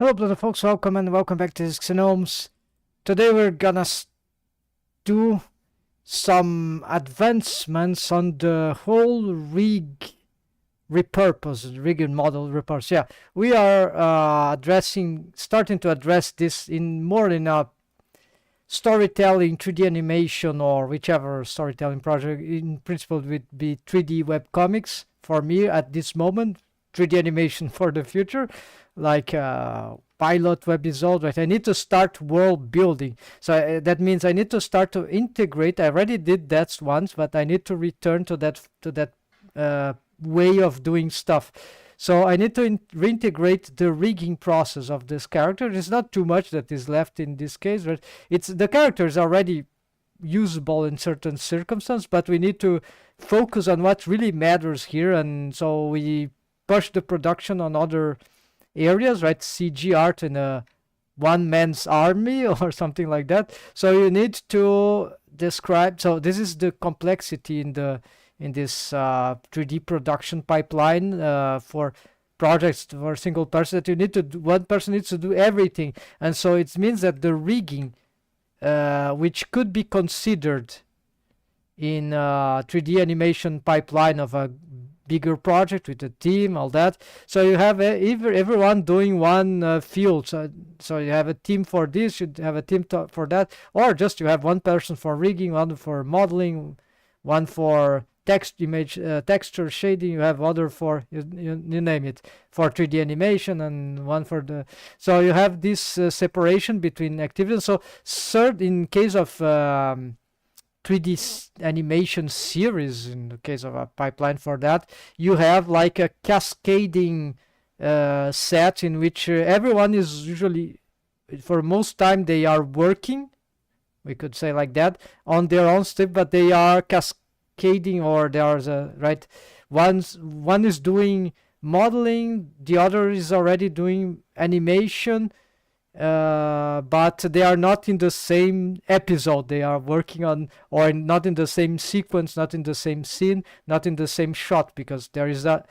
Hello, brother folks. Welcome and welcome back to Gnomes. Today we're gonna do some advancements on the whole rigged model repurpose. Yeah, we are starting to address this in a storytelling, 3D animation, or whichever storytelling project. In principle, it would be 3D webcomics for me at this moment. 3D animation for the future, like pilot webisode, right? I need to start world building. So that means I need to start to integrate. I already did that once, but I need to return to that way of doing stuff. So I need to reintegrate the rigging process of this character. There's not too much that is left in this case, right? The character is already usable in certain circumstances, but we need to focus on what really matters here, and so we push the production on other areas, right? CG art in a one-man's army or something like that. So you need to describe. So this is the complexity in this 3D production pipeline for projects for a single person. That you need to do, one person needs to do everything, and so it means that the rigging, which could be considered in 3D animation pipeline of a bigger project with a team, all that. So you have everyone doing one field. So you have a team for this, you have a team for that, or just you have one person for rigging, one for modeling, one for texture shading. You have other for you name it, for 3D animation, and one for the. So you have this separation between activities. So third, in case of 3D animation series, in the case of a pipeline for that, you have like a cascading set in which everyone is usually, for most time, they are working, we could say like that, on their own stuff, but they are cascading, or there's a, right, one is doing modeling, the other is already doing animation, but they are not in the same episode. They are working on, or not in the same sequence, not in the same scene, not in the same shot, because there is a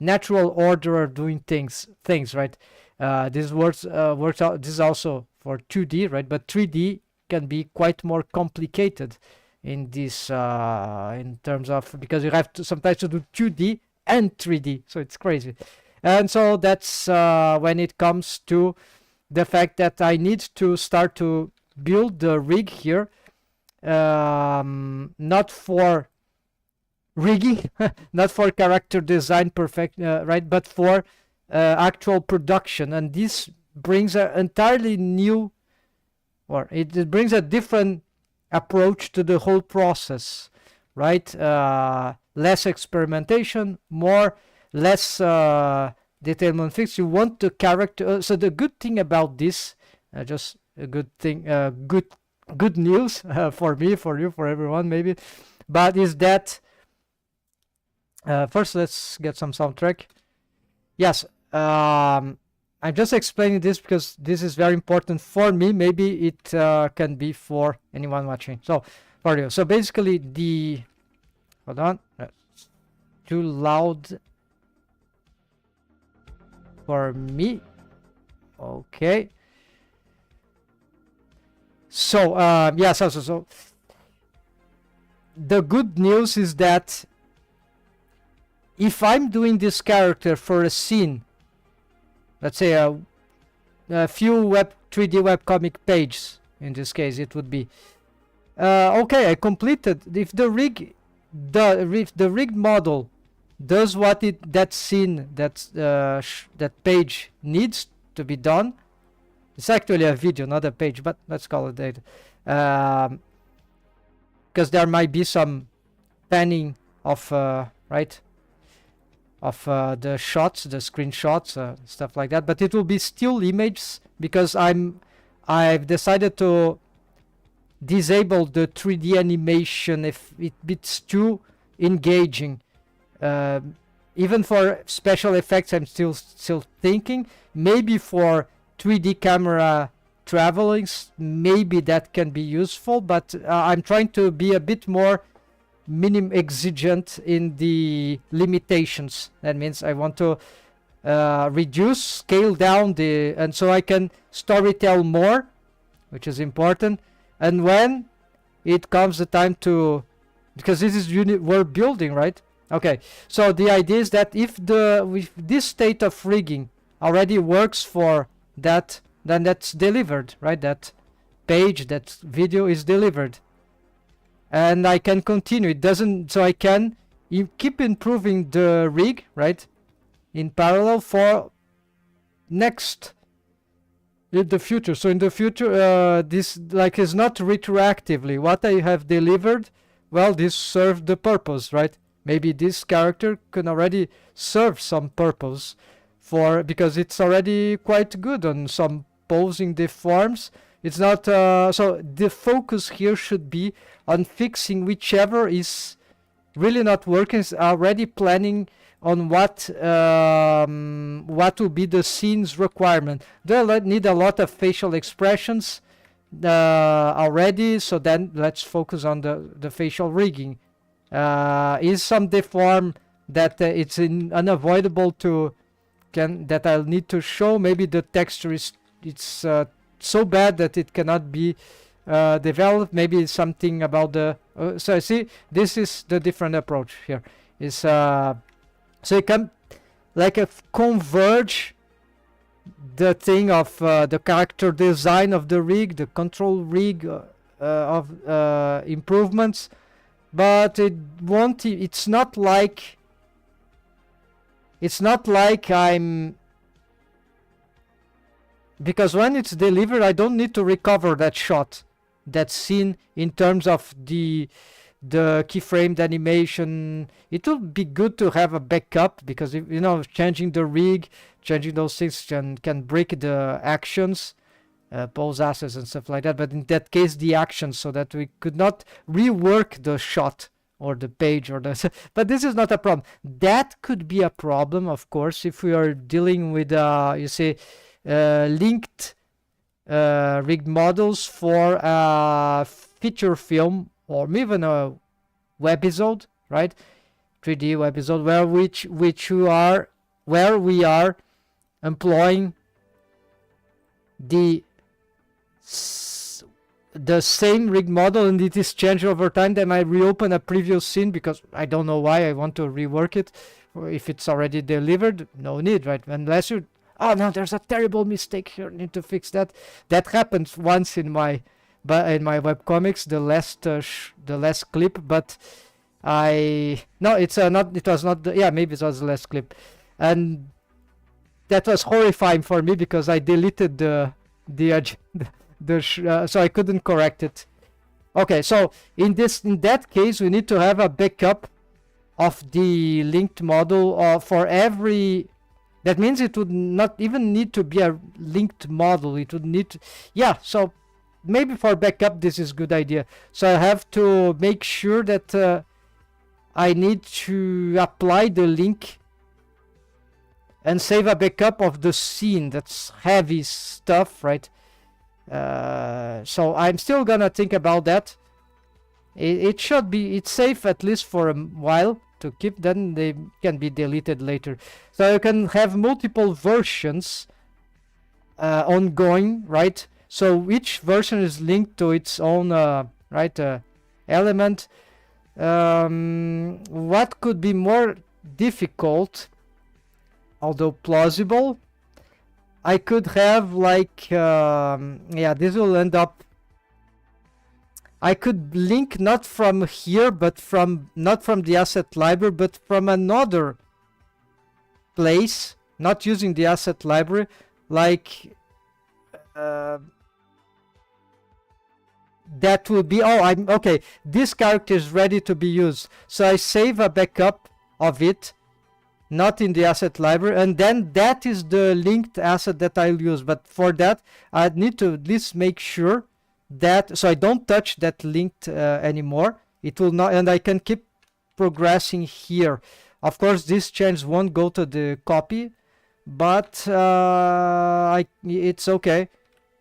natural order of doing things, right? This works out. This is also for 2D, right? But 3D can be quite more complicated in this, in terms of, because you have to sometimes to do 2D and 3D, so it's crazy. And so that's when it comes to the fact that I need to start to build the rig here, not for rigging, not for character design right, but for actual production. And this brings an entirely new, or it brings a different approach to the whole process, right? Less experimentation, less detailment fix. You want the character. So the good thing about this, just a good thing, good news for me, for you, for everyone maybe, but is that first let's get some soundtrack. Yes, I'm just explaining this because this is very important for me. Maybe it can be for anyone watching. So for you. So basically hold on, that's too loud for me. Okay. So yeah, so the good news is that if I'm doing this character for a scene, let's say a few 3D webcomic pages, in this case it would be okay, I completed. If the rigged model does what that scene, that page needs to be done. It's actually a video, not a page, but let's call it that, because there might be some panning of right, of the shots, the screenshots, stuff like that, but it will be still images, because I've decided to disable the 3D animation if it's too engaging. Even for special effects, I'm still thinking maybe for 3D camera travelings, maybe that can be useful, but I'm trying to be a bit more exigent in the limitations. That means I want to reduce, scale down and so I can storytell more, which is important. And when it comes the time to, because this is unit we're building, right? Okay, so the idea is that if this state of rigging already works for that, then that's delivered, right? That page, that video is delivered, and I can continue. It doesn't, so I can keep improving the rig, right, in parallel for next in the future. So in the future, this like is not retroactively what I have delivered. Well, this served the purpose, right? Maybe this character can already serve some purpose for, because it's already quite good on some posing the forms. It's not so the focus here should be on fixing whichever is really not working, is already planning on what will be the scene's requirement. They need a lot of facial expressions already, so then let's focus on the facial rigging. Is some deform that it's unavoidable to that I'll need to show. Maybe the texture is so bad that it cannot be developed. Maybe it's something about the so I see this is the different approach here is so you can like converge the thing of the character design of the rig, the control rig of improvements, but it won't. It's not like I'm, because when it's delivered, I don't need to recover that shot, that scene in terms of the keyframed animation. It would be good to have a backup, because if, you know, changing the rig, changing those things can break the actions, pose assets and stuff like that. But in that case, the actions, so that we could not rework the shot or the page or the. But this is not a problem. That could be a problem, of course, if we are dealing with you say linked rigged models for a feature film or even a webisode, right? 3D webisode where we are employing the same rig model and it is changed over time. Then I reopen a previous scene because I don't know why I want to rework it. If it's already delivered, no need, right? Unless you, oh no, there's a terrible mistake here, need to fix that. That happened once in my webcomics, the last clip, but it was not maybe it was the last clip, and that was horrifying for me because I deleted so I couldn't correct it. Okay, so in that case we need to have a backup of the linked model for every. That means it would not even need to be a linked model. It would need to, so maybe for backup this is a good idea. So I have to make sure that I need to apply the link and save a backup of the scene. That's heavy stuff, right? So I'm still gonna think about that. It's safe at least for a while to keep, then they can be deleted later. So you can have multiple versions ongoing, right? So each version is linked to its own element. What could be more difficult, although plausible, I could have like this will end up, I could link not from here, but not from the asset library, but from another place, not using the asset library, like that will be, okay, this character is ready to be used, so I save a backup of it, not in the asset library, and then that is the linked asset that I'll use. But for that I need to at least make sure that, so I don't touch that linked anymore. It will not, and I can keep progressing here. Of course this change won't go to the copy, but it's okay.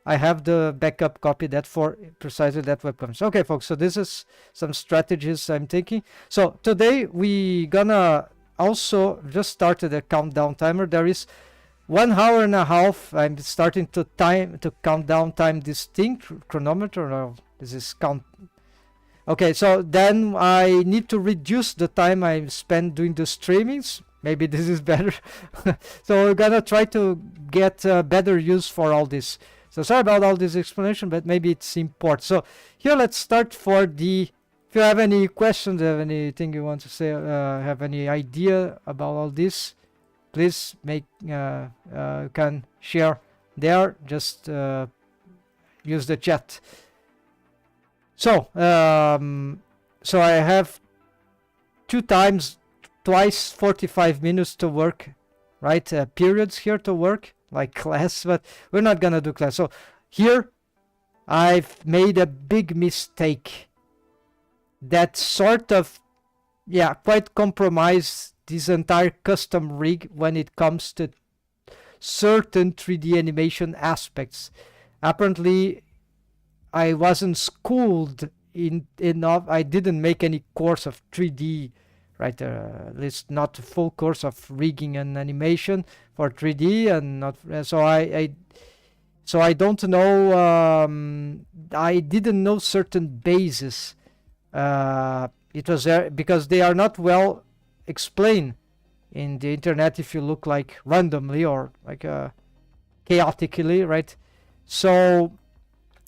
I have the backup copy that for precisely that webcomics. Okay folks, so this is some strategies I'm thinking. So today we gonna also just started a countdown timer. There is 1 hour and a half. I'm starting to count down time this thing, chronometer. No, this is count. Okay, so then I need to reduce the time I spend doing the streamings. Maybe this is better. So we're gonna try to get better use for all this. So sorry about all this explanation, but maybe it's important. So here, let's start for the. If you have any questions, have anything you want to say, have any idea about all this, please make can share there. Just use the chat. So so I have twice 45 minutes to work, right? Periods here to work, like class, but we're not gonna do class. So here I've made a big mistake that sort of, yeah, quite compromised this entire custom rig when it comes to certain 3D animation aspects. Apparently I wasn't schooled enough. I didn't make any course of 3D, right? At least not a full course of rigging and animation for 3D, and not so I don't know. I didn't know certain bases. It was there because they are not well explained in the internet. If you look like randomly or like chaotically, right? So.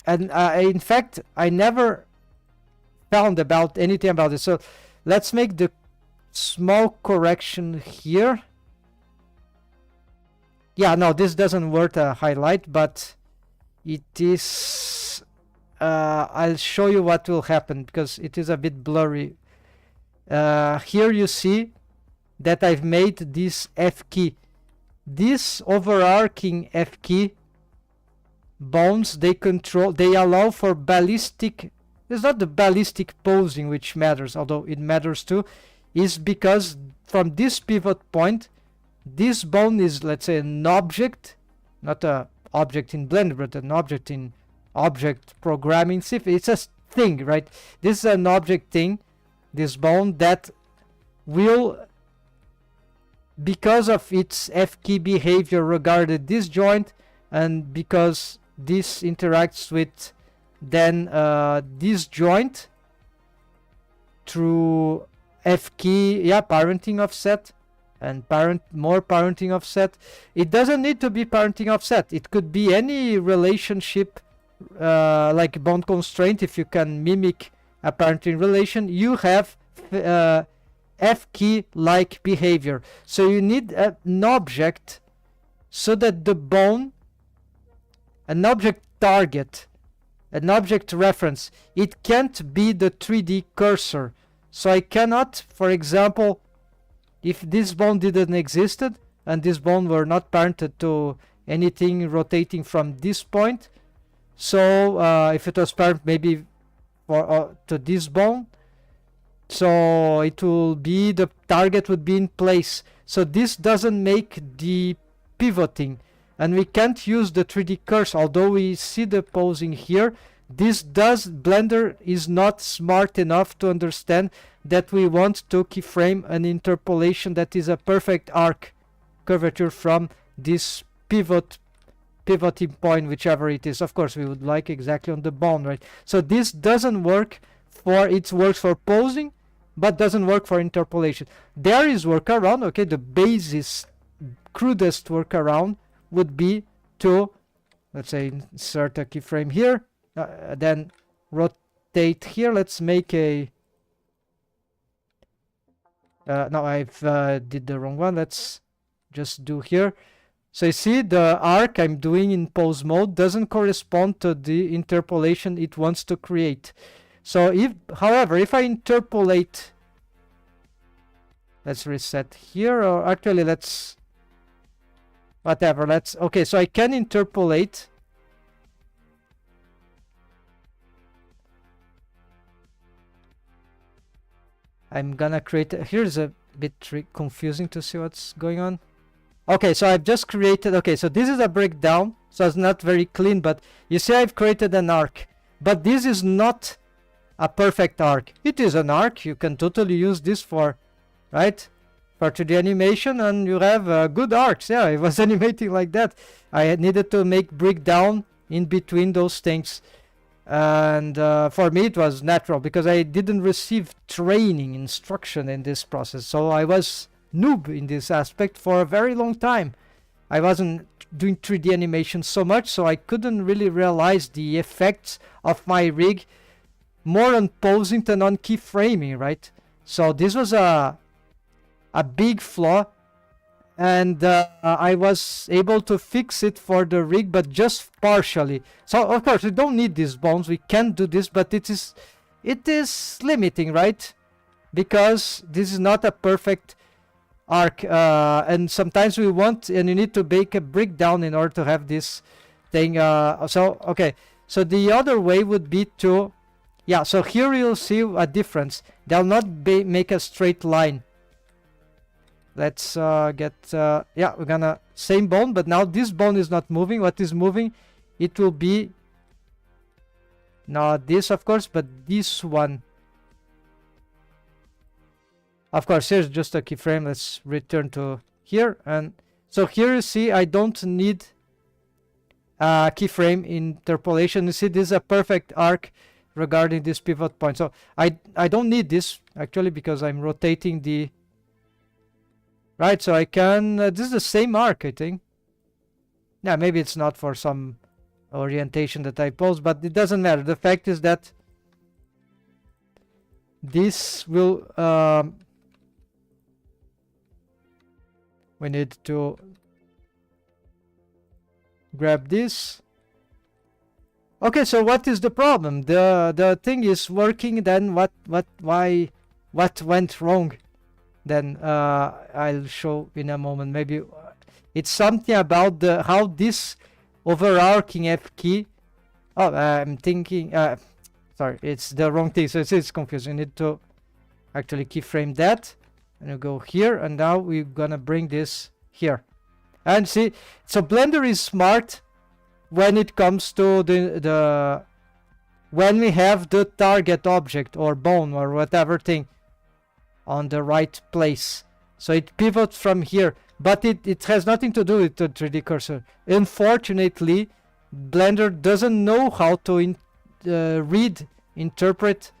And in fact, I never found about anything about it. So let's make the small correction here. Yeah, no, this doesn't worth a highlight, but it is. I'll show you what will happen because it is a bit blurry. Here you see that I've made this F key. This overarching F key bones, they allow for ballistic. It's not the ballistic posing which matters, although it matters too, is because from this pivot point, this bone is, let's say, an object, not an object in Blender, but an object in object programming. It's a thing, right? This is an object thing, this bone that will, because of its F key behavior regarding this joint, and because this interacts with then this joint through F key, yeah, parenting offset and more parenting offset. It doesn't need to be parenting offset. It could be any relationship like bone constraint. If you can mimic a parenting relation, you have F key like behavior. So you need an object so that the bone, an object target, an object reference, it can't be the 3D cursor. So I cannot, for example, if this bone didn't existed and this bone were not parented to anything rotating from this point, so if it was parent maybe for to this bone, so it will be, the target would be in place. So this doesn't make the pivoting. And we can't use the 3D cursor, although we see the posing here. Blender is not smart enough to understand that we want to keyframe an interpolation that is a perfect arc curvature from this pivoting point, whichever it is. Of course, we would like exactly on the bone, right? So this doesn't work it works for posing, but doesn't work for interpolation. There is workaround, okay? The basis, crudest workaround would be to, let's say, insert a keyframe here, then rotate here. Let's make a no, I've did the wrong one. Let's just do here. So you see the arc I'm doing in pose mode doesn't correspond to the interpolation it wants to create. So however, if I interpolate, let's reset here, or actually let's okay, so I can interpolate. I'm gonna create here's a bit confusing to see what's going on. Okay, so I've just created, okay, so this is a breakdown, so it's not very clean, but you see I've created an arc, but this is not a perfect arc. It is an arc. You can totally use this for, right? for 2D animation, and you have good arcs. Yeah, it was animating like that. I needed to make breakdown in between those things, and for me it was natural because I didn't receive training instruction in this process, so I was noob in this aspect for a very long time. I wasn't doing 3D animation so much, so I couldn't really realize the effects of my rig more on posing than on keyframing, right? So this was a big flaw, and I was able to fix it for the rig, but just partially. So of course we don't need these bones, we can do this, but it is limiting, right? Because this is not a perfect arc, and sometimes we want, and you need to make a breakdown in order to have this thing. Okay, so the other way would be to, yeah, so here you'll see a difference. They'll not make a straight line. Let's get, yeah, we're gonna, same bone, but now this bone is not moving. What is moving? It will be, not this, of course, but this one. Of course, here's just a keyframe. Let's return to here. And so here you see I don't need a keyframe interpolation. You see this is a perfect arc regarding this pivot point. So I don't need this actually because I'm rotating the, right, so I can, this is the same arc, I think. Yeah, maybe it's not for some orientation that I pose, but it doesn't matter. The fact is that this will, we need to grab this. Okay, so what is the problem? The thing is working, then what went wrong? Then I'll show in a moment. Maybe it's something about how this overarching F key. Oh, I'm thinking. Sorry, it's the wrong thing. So it's confusing. You need to actually keyframe that, and you go here, and now we're gonna bring this here. And see, so Blender is smart when it comes to the when we have the target object or bone or whatever thing on the right place. So it pivots from here, but it has nothing to do with the 3D cursor. Unfortunately, Blender doesn't know how to interpret.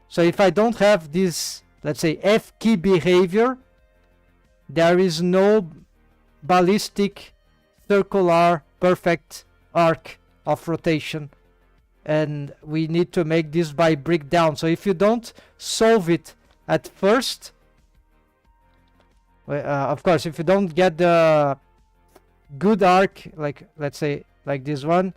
So if I don't have this, let's say, F key behavior, there is no ballistic circular perfect arc of rotation, and we need to make this by breakdown. So if you don't solve it at first, of course, if you don't get the good arc, like let's say like this one,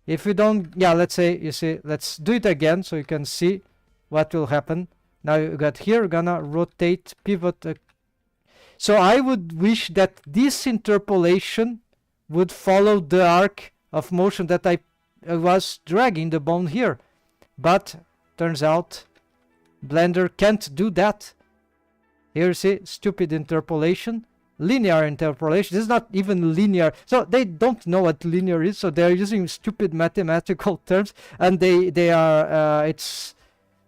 if you don't, yeah, let's say, you see, let's do it again so you can see what will happen. Now you got here, we're gonna rotate, pivot. So I would wish that this interpolation would follow the arc of motion that I was dragging the bone here, but turns out Blender can't do that. Here you see, stupid interpolation, linear interpolation. This is not even linear, so they don't know what linear is, so they're using stupid mathematical terms, and they are it's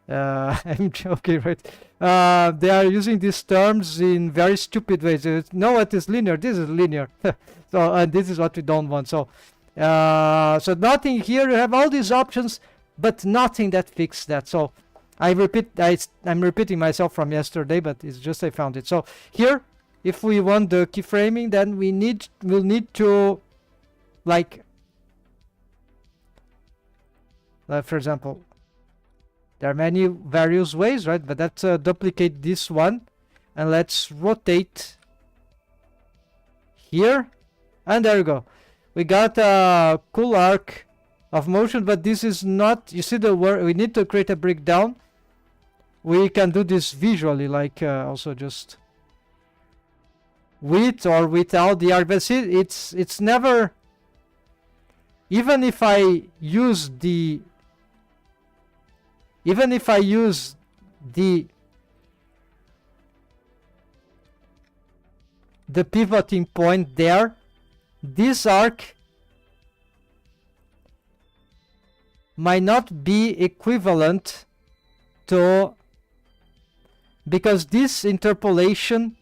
I'm joking, right? They are using these terms in very stupid ways. Know what is linear? This is linear. So this is what we don't want. So so nothing here. You have all these options, but nothing that fixes that. So I'm repeating myself from yesterday, but it's just I found it. So here, if we want the keyframing, then we'll need to, like for example, there are many various ways, right? But let's duplicate this one, and let's rotate here, and there you go. We got a cool arc of motion, but this is not, you see the word, we need to create a breakdown. We can do this visually, like also just with or without the arc. But see, it's never, even if I use the pivoting point there, this arc might not be equivalent to because this interpolation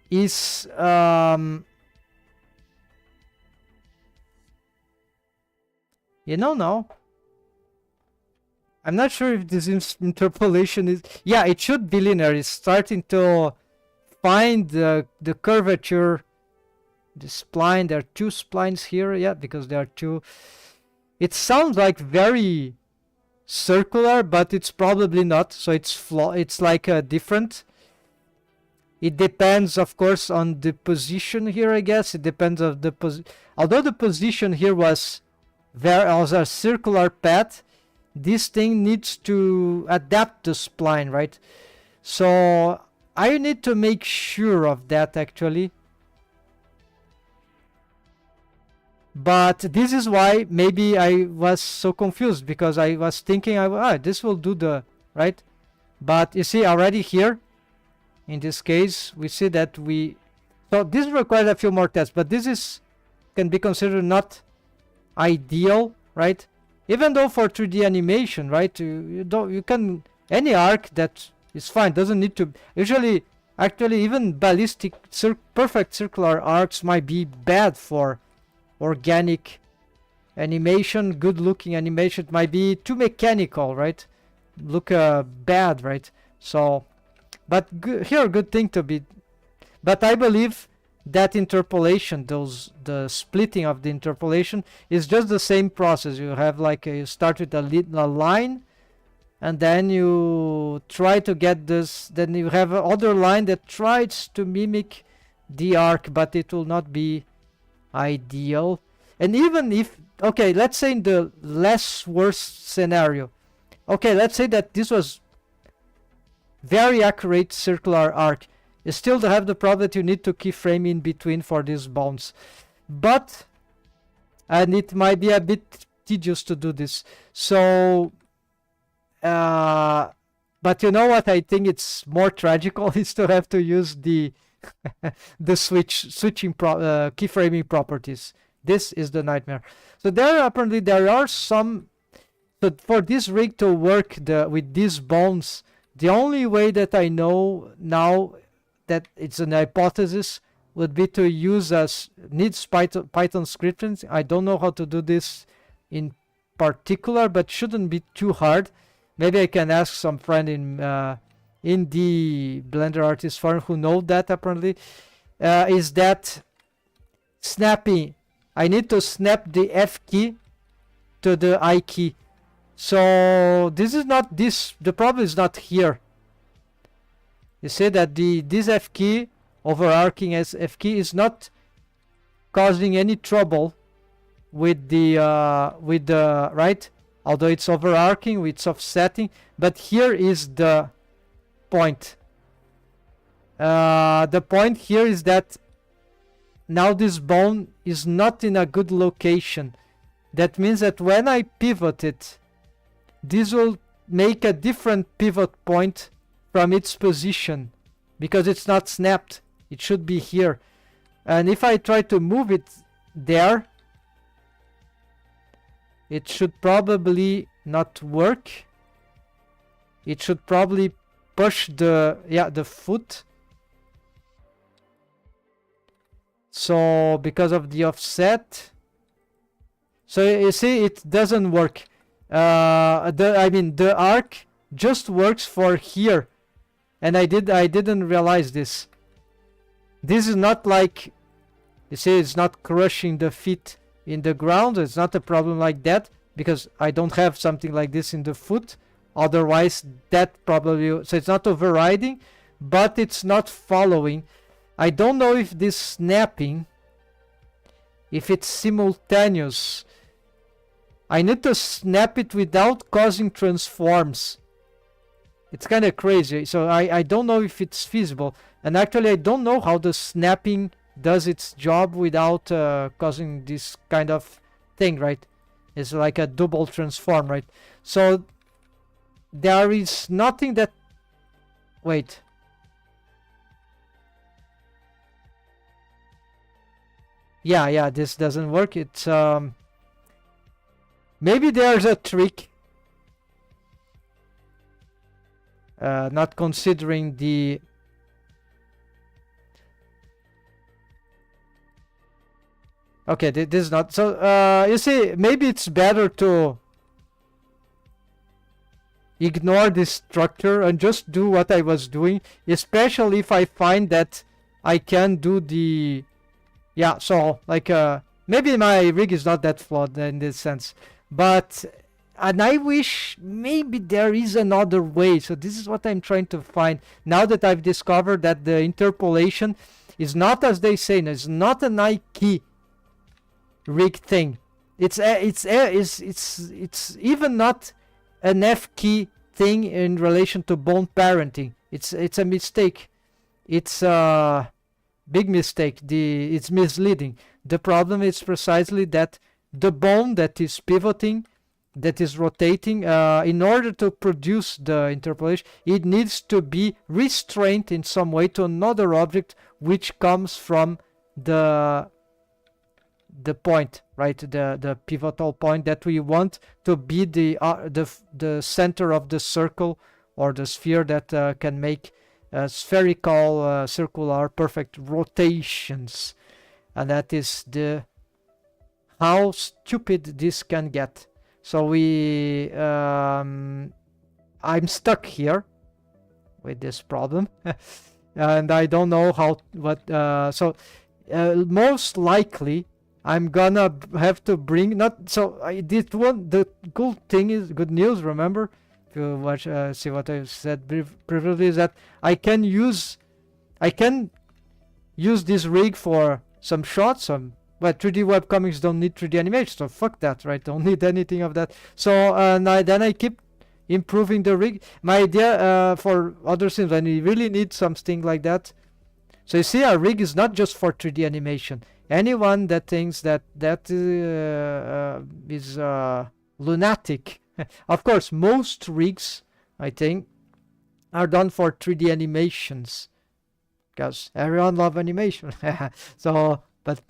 is no, I'm not sure if this interpolation is, yeah, it should be linear. It's starting to find the curvature, the spline. There are two splines here, yeah, because there are two. It sounds like very circular, but it's probably not. So it's like a different. It depends, of course, on the position here, I guess. It depends on the although the position here was a circular path, this thing needs to adapt the spline, right? So I need to make sure of that, actually. But this is why maybe I was so confused, because I was thinking, this will do the, right? But you see already here, in this case, we see that so this requires a few more tests, but this can be considered not ideal, right? Even though for 3D animation, right, you can, any arc that is fine, doesn't need to, usually, actually, even ballistic, perfect circular arcs might be bad for organic animation. Good looking animation might be too mechanical, right? Look bad, right? So, but here, good thing to be, but I believe that interpolation, the splitting of the interpolation is just the same process. You have like you start with a line, and then you try to get this, then you have another line that tries to mimic the arc, but it will not be ideal. And even if, okay, let's say in the less worst scenario, okay, let's say that this was very accurate circular arc, you still have the problem that you need to keyframe in between for these bounds. But, and it might be a bit tedious to do this. So, but you know what? I think it's more tragical is to have to use the switching keyframing properties. This is the nightmare. So apparently there are some. So for this rig to work with these bones, the only way that I know now, that it's an hypothesis, would be to use needs Python scripting. I don't know how to do this in particular, but shouldn't be too hard. Maybe I can ask some friend in the Blender Artist Forum who know that apparently. Is that snapping? I need to snap the F key to the I key. So this is not this. The problem is not here. You see that this F key, overarching as F key, is not causing any trouble with the right. Although it's overarching, it's offsetting, but here is the point. The point here is that now this bone is not in a good location. That means that when I pivot it, this will make a different pivot point from its position, because it's not snapped. It should be here. And if I try to move it there, it should probably not work. It should probably push the foot. So because of the offset, so you see it doesn't work. The arc just works for here, and I didn't realize this. This is not like, you see, it's not crushing the feet in the ground. It's not a problem like that, because I don't have something like this in the foot. Otherwise, that probably, so it's not overriding, but it's not following. I don't know if this snapping, if it's simultaneous. I need to snap it without causing transforms. It's kind of crazy. So I don't know if it's feasible. And actually, I don't know how the snapping does its job without causing this kind of thing, right? It's like a double transform, right? So there is nothing that... Wait. Yeah, this doesn't work. It's... Maybe there's a trick. not considering the okay, this is not so you see, maybe it's better to ignore this structure and just do what I was doing, especially if I find that I can do the yeah, so like maybe my rig is not that flawed in this sense, but and I wish maybe there is another way. So this is what I'm trying to find now that I've discovered that the interpolation is not, as they say, it's not an I key rig thing. It's even not an F key thing in relation to bone parenting. It's a mistake. It's a big mistake. It's misleading. The problem is precisely that the bone that is pivoting, that is rotating, in order to produce the interpolation, it needs to be restrained in some way to another object which comes from the point, right? The pivotal point that we want to be the center of the circle or the sphere that can make spherical, circular, perfect rotations, and that is how stupid this can get. So I'm stuck here with this problem, and I don't know so most likely I'm gonna have to bring not so I did one. The good news. Remember, if you watch, see what I said previously, is that I can use this rig for some shots. But 3D webcomics don't need 3D animation, so fuck that, right? Don't need anything of that. So then I keep improving the rig. My idea for other things, when you really need something like that. So you see, our rig is not just for 3D animation. Anyone that thinks that is lunatic. Of course, most rigs, I think, are done for 3D animations, because everyone loves animation. So, but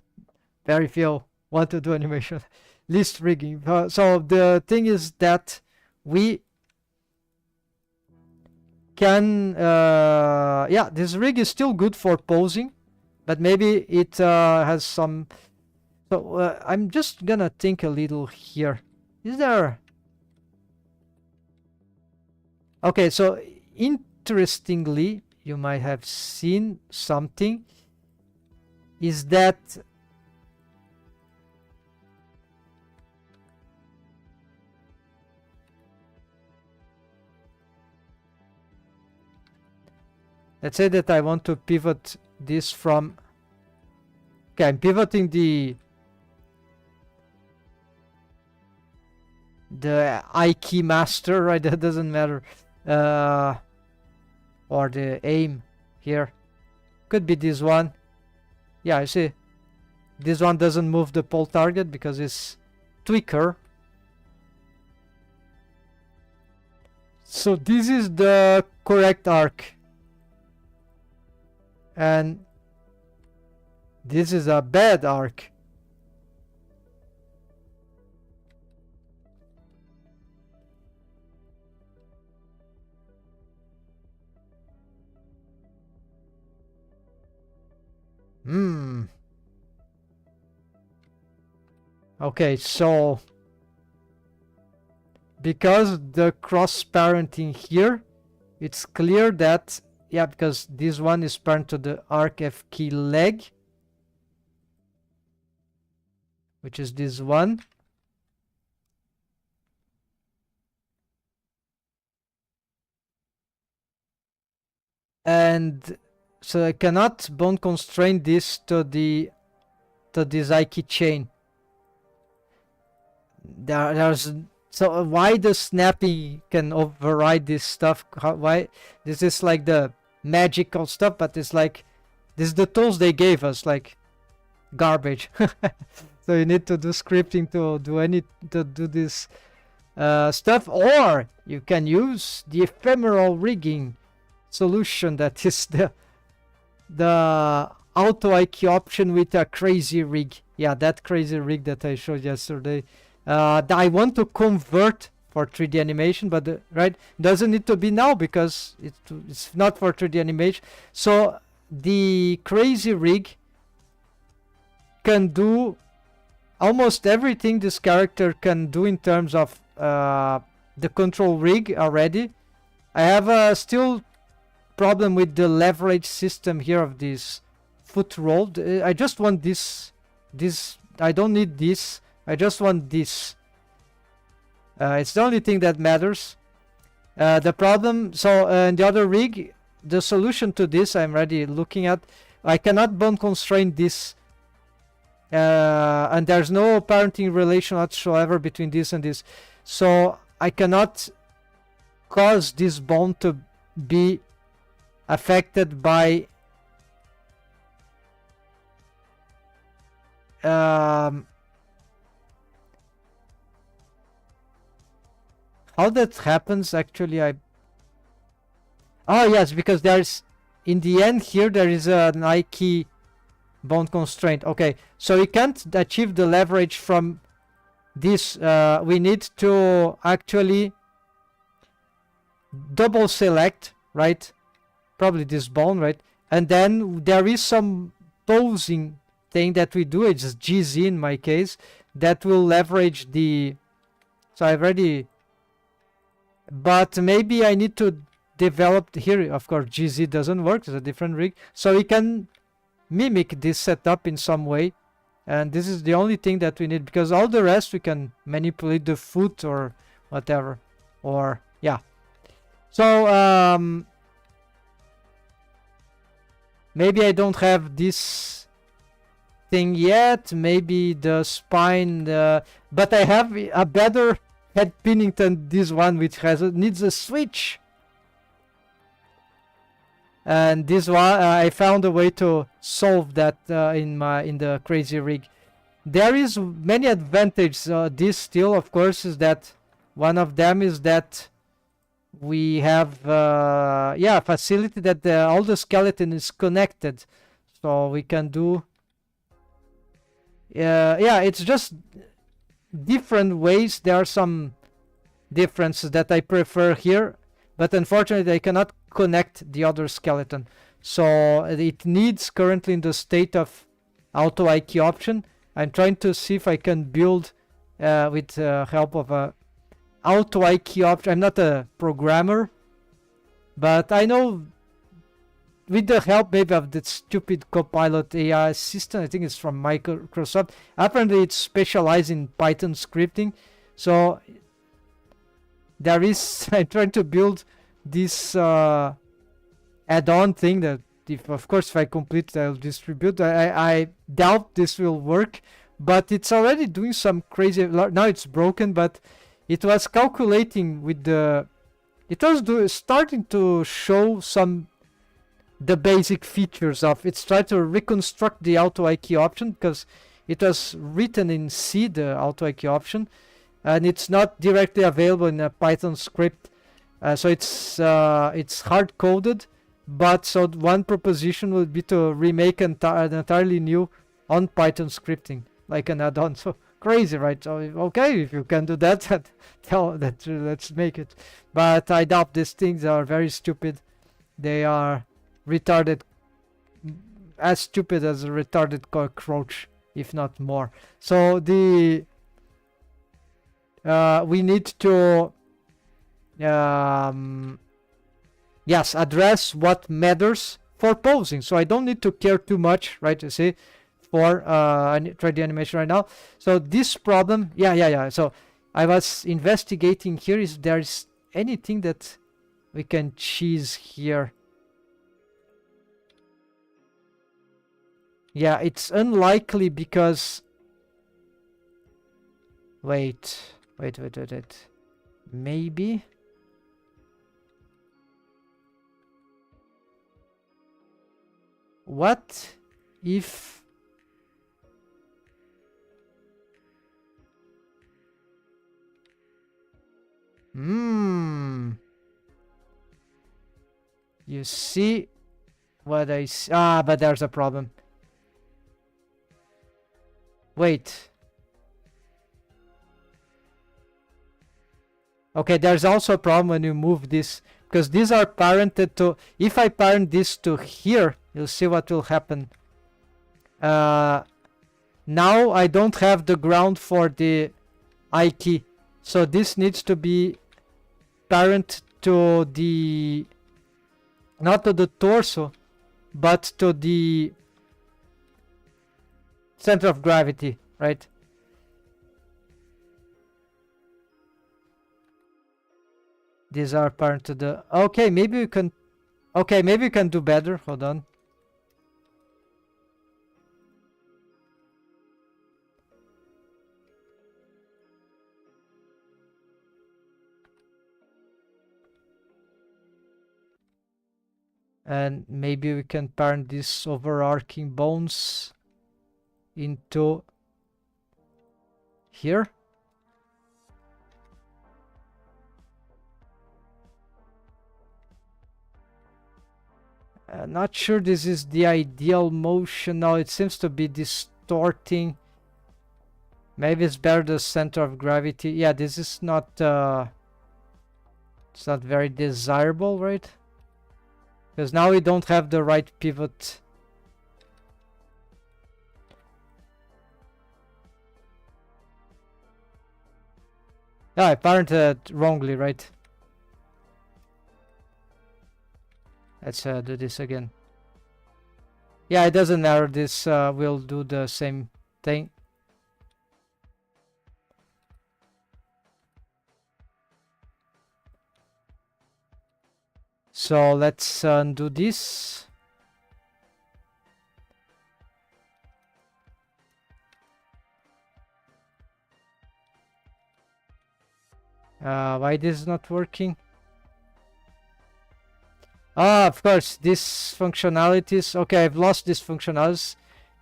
very few want to do animation, least rigging. So the thing is that we can, yeah, this rig is still good for posing, but maybe it has some. So I'm just gonna think a little here. Is there? Okay, so interestingly, you might have seen something. Is that let's say that I want to pivot this from, okay, I'm pivoting the I key master, right? That doesn't matter, or the aim here, could be this one. Yeah, you see, this one doesn't move the pole target because it's tweaker. So this is the correct arc, and this is a bad arc. Okay, so because the cross parenting here, it's clear that, yeah, because this one is parent to the arc F key leg, which is this one. And so I cannot bone constrain this to this I key chain. There's so why the snapping can override this stuff? Why this is like the magical stuff, but it's like this is the tools they gave us, like garbage. So you need to do scripting to do this stuff, or you can use the ephemeral rigging solution that is the auto IQ option with a crazy rig. Yeah, that crazy rig that I showed yesterday. I want to convert for 3D animation, but right, doesn't need to be now because it's not for 3D animation. So the Crazy Rig can do almost everything this character can do in terms of the control rig already. I have a still problem with the leverage system here of this foot roll. I just want this. I don't need this. I just want this. It's the only thing that matters. The problem, so in the other rig, the solution to this I'm already looking at. I cannot bone constrain this. And there's no parenting relation whatsoever between this and this. So I cannot cause this bone to be affected by how that happens actually. Oh yes, because there's in the end here there is an I key bone constraint. Okay, so we can't achieve the leverage from this. We need to actually double select, right? Probably this bone, right? And then there is some posing thing that we do. It's GZ in my case that will leverage the. So I've already. But maybe I need to develop here. Of course, GZ doesn't work. It's a different rig. So we can mimic this setup in some way, and this is the only thing that we need, because all the rest we can manipulate the foot or whatever, or yeah. So maybe I don't have this thing yet, maybe the spine, but I have a better head pinning than this one, which needs a switch. And this one, I found a way to solve that in the Crazy Rig. There is many advantages. This still, of course, is that one of them is that we have facility that all the skeleton is connected, so we can do. It's just different ways. There are some differences that I prefer here, but unfortunately I cannot connect the other skeleton, so it needs currently in the state of auto IK option. I'm trying to see if I can build with help of a auto IK option. I'm not a programmer, but I know with the help maybe of that stupid Copilot AI assistant, I think it's from Microsoft. Apparently it's specialized in Python scripting, so there is I'm trying to build this add-on thing that of course if I complete I'll distribute. I doubt this will work, but it's already doing some crazy. Now it's broken, but it was calculating with the. It was starting to show the basic features of. It's trying to reconstruct the auto IK option because it was written in C, the auto IK option, and it's not directly available in a Python script. So it's hard coded, but so one proposition would be to remake an entirely new on Python scripting, like an add-on. So crazy, right? So okay, if you can do that, let's make it. But I doubt these things are very stupid. They are retarded, as stupid as a retarded cockroach, if not more. So we need to address what matters for posing. So I don't need to care too much, right? You see, for 3D animation right now. So this problem, so I was investigating here if there's anything that we can cheese here. Yeah, it's unlikely because wait. Maybe what if you see what I see? But there's a problem. Wait. Okay, there's also a problem when you move this, because these are parented to, if I parent this to here, you'll see what will happen. Now I don't have the ground for the I key, so this needs to be parent to the, not to the torso, but to the center of gravity, right? These are parent to the, okay, maybe we can, okay, maybe we can do better. Hold on. And maybe we can parent these overarching bones into here. Not sure this is the ideal motion. Now it seems to be distorting. Maybe it's better the center of gravity. Yeah, this is not it's not very desirable, right? Because now we don't have the right pivot. Yeah, I parented it wrongly, right? Let's do this again. Yeah, it doesn't matter. This will do the same thing. So let's undo this. Why this is not working? Ah, of course, these functionalities. Okay, I've lost these functionalities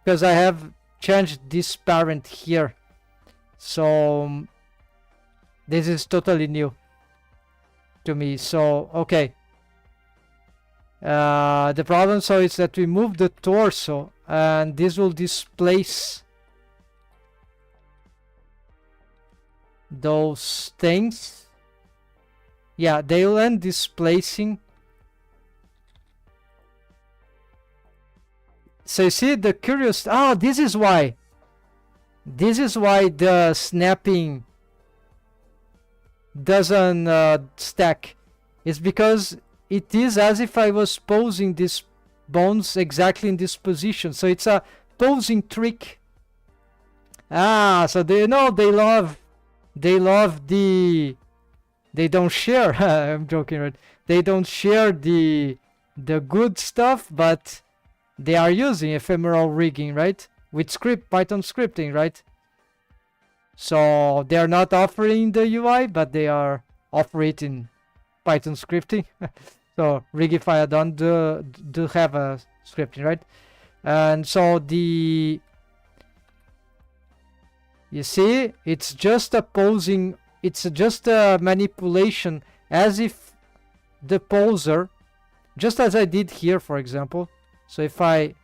because I have changed this parent here. So this is totally new to me. So okay. The problem so is that we move the torso and this will displace those things. Yeah, they will end displacing. So you see the curious, oh, this is why the snapping doesn't stack. It's because it is as if I was posing these bones exactly in this position. So it's a posing trick. Ah, so they know they love the, they don't share. I'm joking, right? They don't share the good stuff, but they are using ephemeral rigging, right? With Python scripting, right? So they're not offering the UI, but they are offering it in Python scripting. So Rigify add-on do have a scripting, right? And so the, you see, it's just a posing, it's just a manipulation as if the poser, just as I did here, for example. So if I,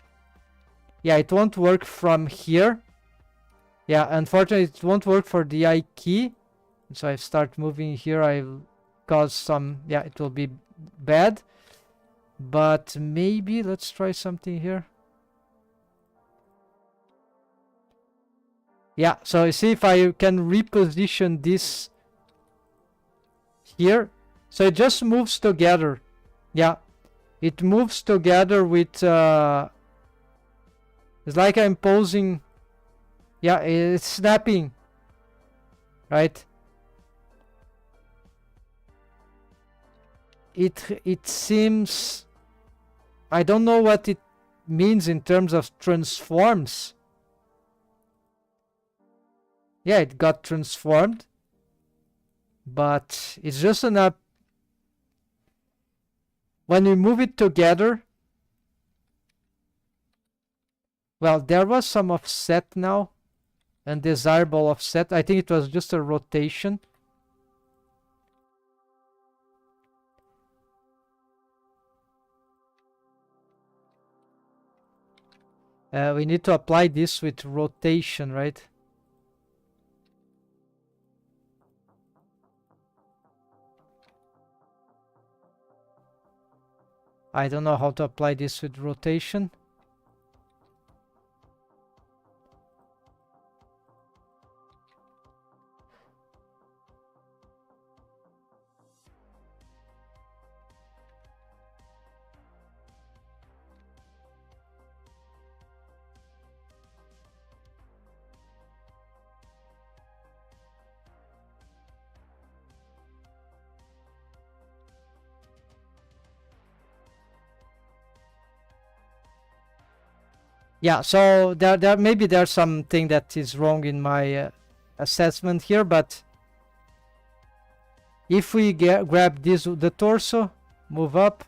yeah, it won't work from here. Yeah, unfortunately it won't work for the I key. So I start moving here, I'll cause some, yeah, it will be bad. But maybe let's try something here. Yeah, so you see if I can reposition this here. So it just moves together. Yeah. It moves together with, it's like I'm posing, yeah, it's snapping, right? It seems, I don't know what it means in terms of transforms. Yeah, it got transformed, but it's just enough. When we move it together, well, there was some offset now, undesirable offset. I think it was just a rotation. We need to apply this with rotation, right? I don't know how to apply this with rotation. Yeah, so there maybe there's something that is wrong in my assessment here, but if we grab this, the torso, move up,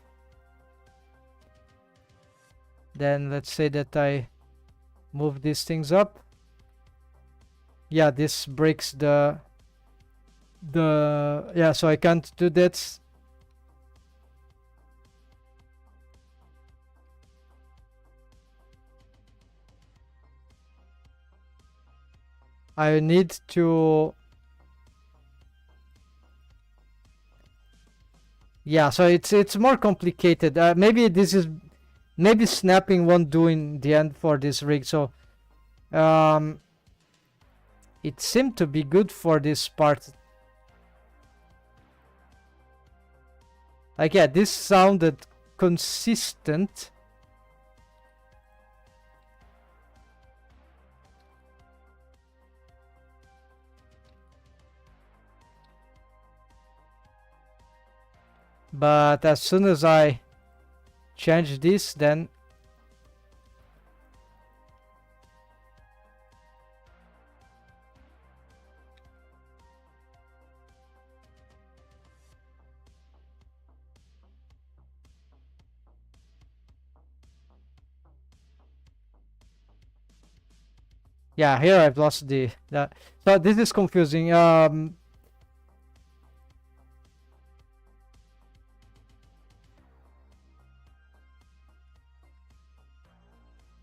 then let's say that I move these things up. Yeah, this breaks the yeah, so I can't do that. I need to, yeah, so it's more complicated. Maybe this is, maybe snapping won't do in the end for this rig. So it seemed to be good for this part. Like, yeah, this sounded consistent. But as soon as I change this, then yeah, here I've lost the so this is confusing.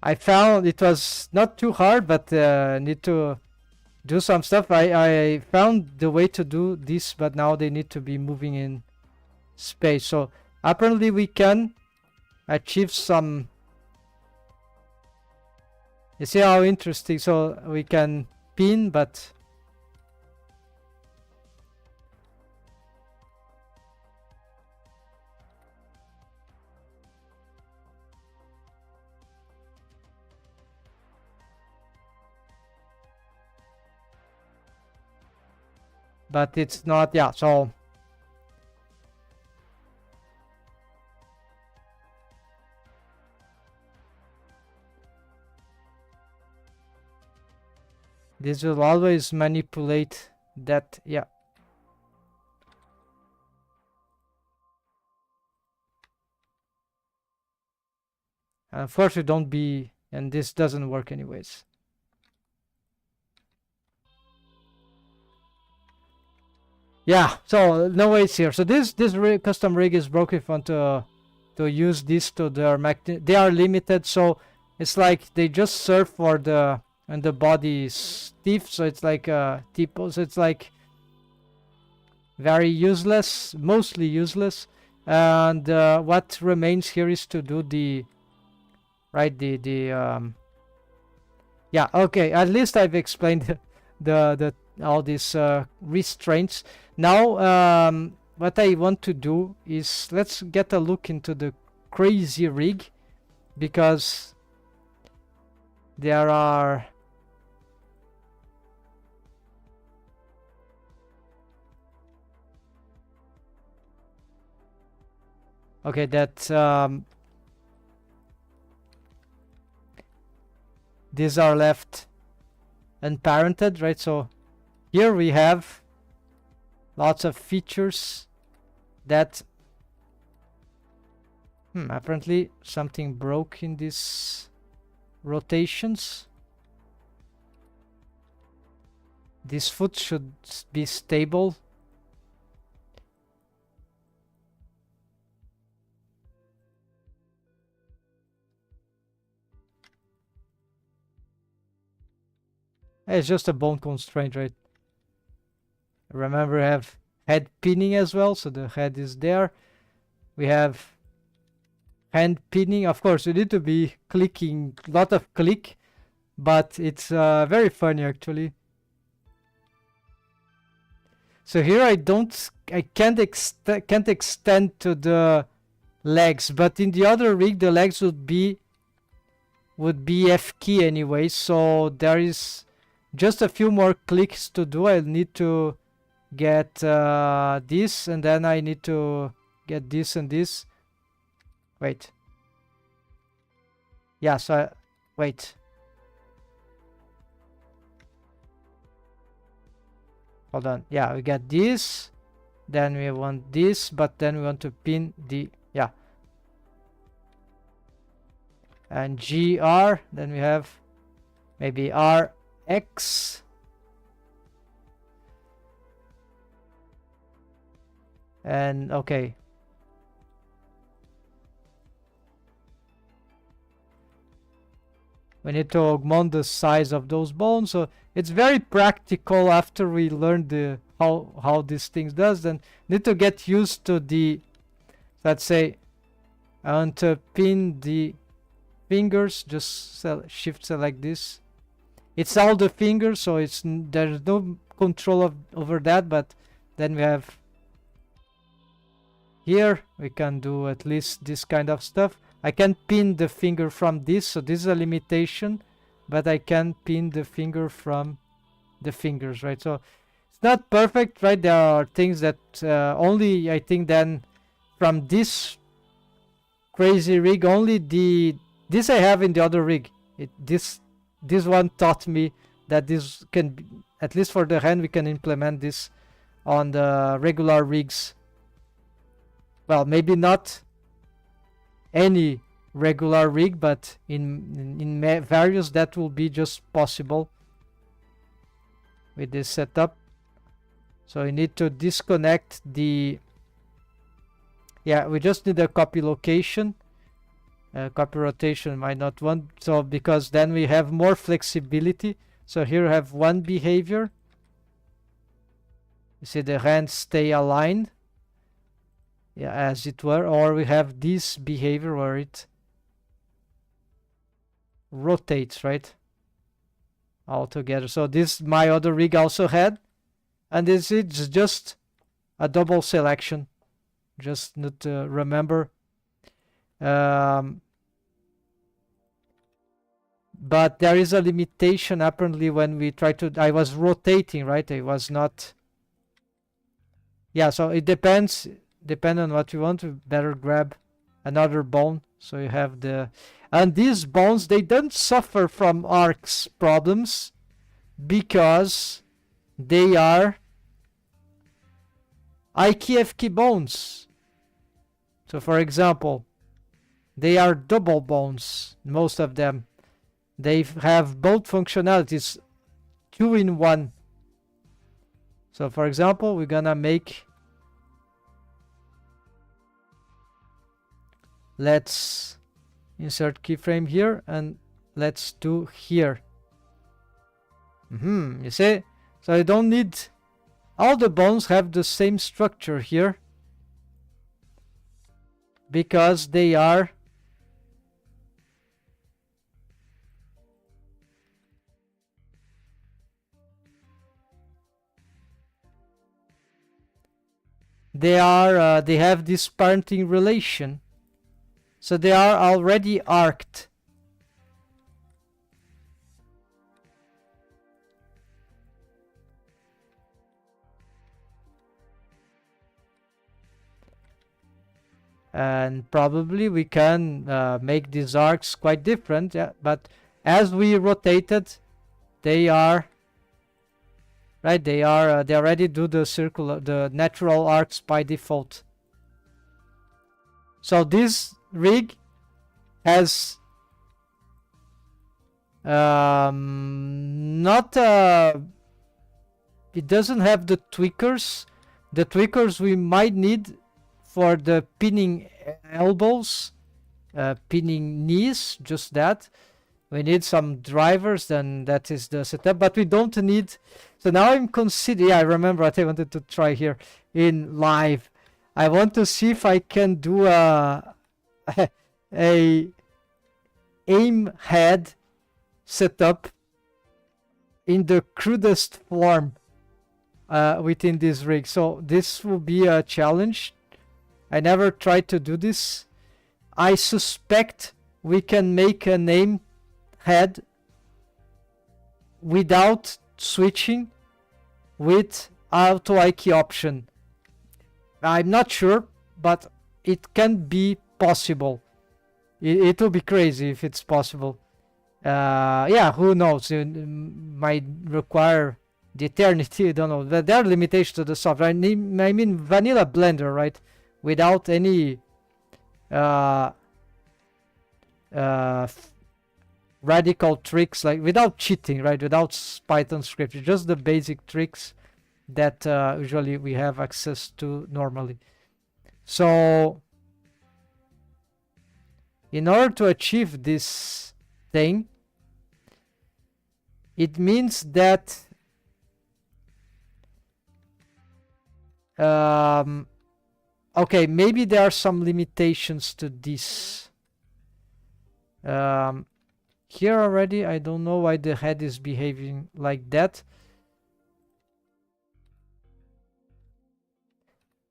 I found it was not too hard, but need to do some stuff. I found the way to do this, but now they need to be moving in space. So apparently we can achieve some. You see how interesting? So we can pin, but it's not. Yeah, so this will always manipulate that. Yeah. Unfortunately, don't be, and this doesn't work anyways. Yeah, so no ways here. So this custom rig is broken if you want to use this to their magnet. They are limited, so it's like they just serve for the, and the body is stiff, so it's like a tipo. So it's like very useless, mostly useless. And what remains here is to do the yeah, okay, at least I've explained the all these restraints. Now what I want to do is, let's get a look into the crazy rig, because there are okay, that these are left unparented, right? So here we have lots of features that apparently something broke in these rotations. This foot should be stable. It's just a bone constraint, right? Remember, I have head pinning as well, so the head is there. We have hand pinning. Of course, you need to be clicking, lot of click, but it's very funny actually. So here I can't extend to the legs, but in the other rig the legs would be F key anyway. So there is just a few more clicks to do. I need to get this, and then I need to get this and this. Wait. Yeah, so wait. Hold on. Yeah, we got this. Then we want this, but then we want to pin the, yeah. And GR, then we have maybe RX. And okay. We need to augment the size of those bones. So it's very practical after we learn the how these things does. Then need to get used to the, let's say, I want to pin the fingers. Just shift select this. It's all the fingers, so there's no control over that. But then we have here we can do at least this kind of stuff. I can pin the finger from this, so this is a limitation, but I can pin the finger from the fingers, right? So it's not perfect, right? There are things that only, I think, then from this crazy rig, only this I have in the other rig. This one taught me that this can be, at least for the hand, we can implement this on the regular rigs. Well, maybe not any regular rig, but in various that will be just possible with this setup. So you need to disconnect the, yeah, we just need a copy location. Copy rotation might not want, so because then we have more flexibility. So here we have one behavior. You see the hands stay aligned, yeah, as it were, or we have this behavior where it rotates, right, all together. So this my other rig also had, and this is just a double selection. Just need to remember. But there is a limitation apparently when we try to, I was rotating, right? I was not, yeah, so it depends on what you want. To better grab another bone. So you have the, and these bones, they don't suffer from arcs problems because they are IKF key bones. So for example, they are double bones, most of them. They have both functionalities, 2 in 1. So for example, we're gonna make, let's insert keyframe here and let's do here. You see, so I don't need, all the bones have the same structure here because they are they have this parenting relation, so they are already arced. And probably we can make these arcs quite different, yeah, but as we rotated, they are right, they already do the circle, the natural arcs by default. So this rig has not it doesn't have the tweakers. The tweakers we might need for the pinning elbows, pinning knees, just that. We need some drivers, then that is the setup, but we don't need. So now I'm considering, yeah, I remember what I wanted to try here in live. I want to see if I can do a a aim head setup in the crudest form within this rig. So this will be a challenge. I never tried to do this. I suspect we can make an aim head without switching with auto IK option. I'm not sure, but it can be possible. It will be crazy if it's possible. Yeah, who knows? It might require the eternity. I don't know. There are limitations to the software. I mean vanilla Blender, right? Without any radical tricks, like without cheating, right? Without Python script, just the basic tricks that usually we have access to normally. So in order to achieve this thing, it means that okay, maybe there are some limitations to this. Here already, I don't know why the head is behaving like that.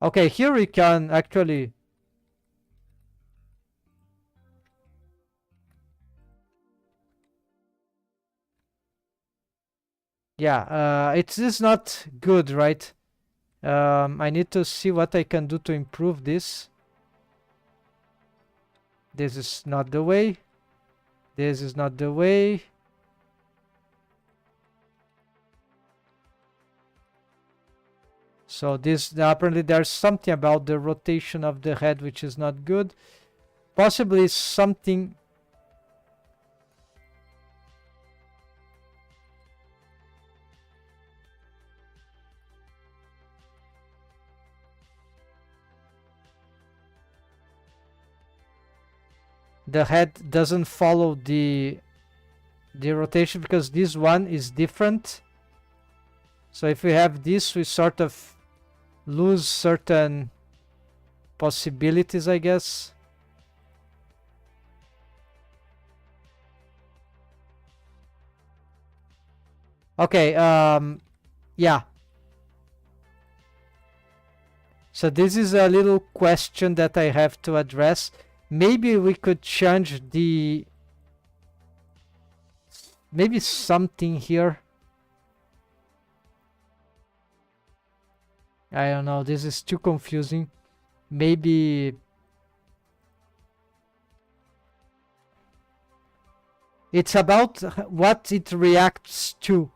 Okay, here we can actually yeah, it is not good, right? I need to see what I can do to improve this. This is not the way. This is not the way. So this, apparently there's something about the rotation of the head which is not good. Possibly something. The head doesn't follow the rotation because this one is different. So if we have this, we sort of lose certain possibilities, I guess. Okay, yeah. So this is a little question that I have to address. Maybe we could change the... maybe something here. I don't know, this is too confusing. Maybe... it's about what it reacts to.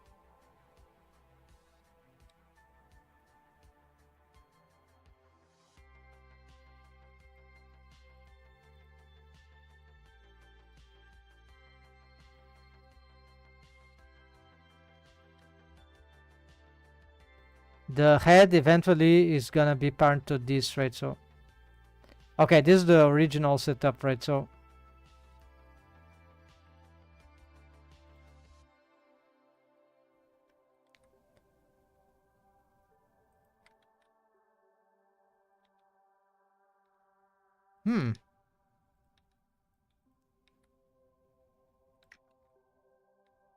The head eventually is gonna be parent to this, right? So, okay, this is the original setup, right? So,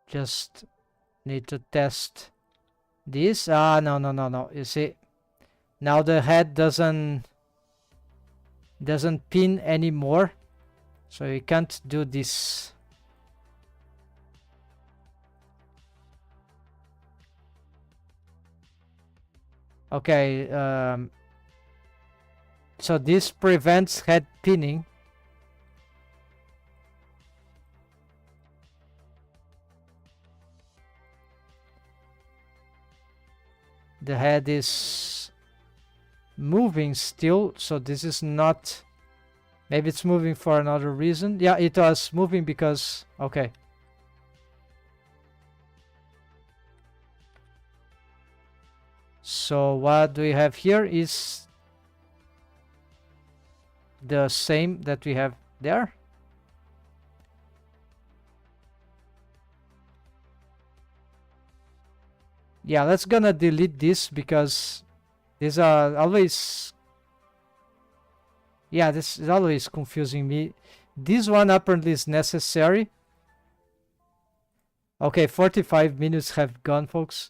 just need to test this. No. You see, now the head doesn't pin anymore, so you can't do this. Okay, so this prevents head pinning. The head is moving still, so this is not... maybe it's moving for another reason. Yeah, it was moving because... okay. So what we have here is the same that we have there. Yeah, let's gonna delete this because these are always... yeah, this is always confusing me. This one apparently is necessary. Okay, 45 minutes have gone, folks.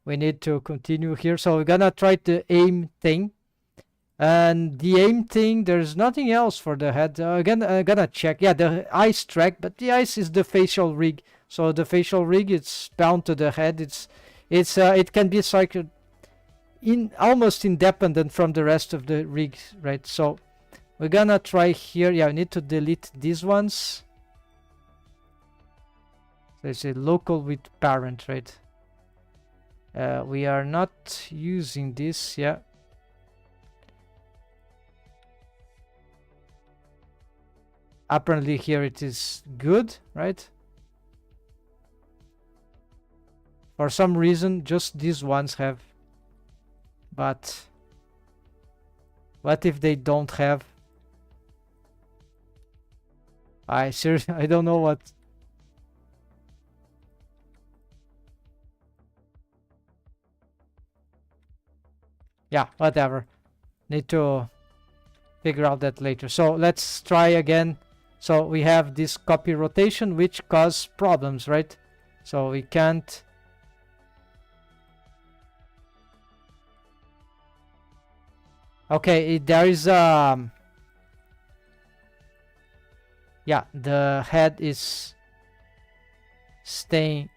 We need to continue here. So we're gonna try the aim thing. And the aim thing, there's nothing else for the head. Again, I'm gonna check. Yeah, the eyes track, but the eyes is the facial rig. So the facial rig, it's bound to the head. It can be cycled almost independent from the rest of the rig, right? So we're gonna try here. Yeah, we need to delete these ones. So it's a local with parent, right? We are not using this, yeah. Apparently here it is good, right? For some reason, just these ones have. But what if they don't have? I seriously, I don't know what. Yeah, whatever. Need to figure out that later. So let's try again. So we have this copy rotation, which cause problems, right? So we can't. Okay, there is yeah, the head is staying.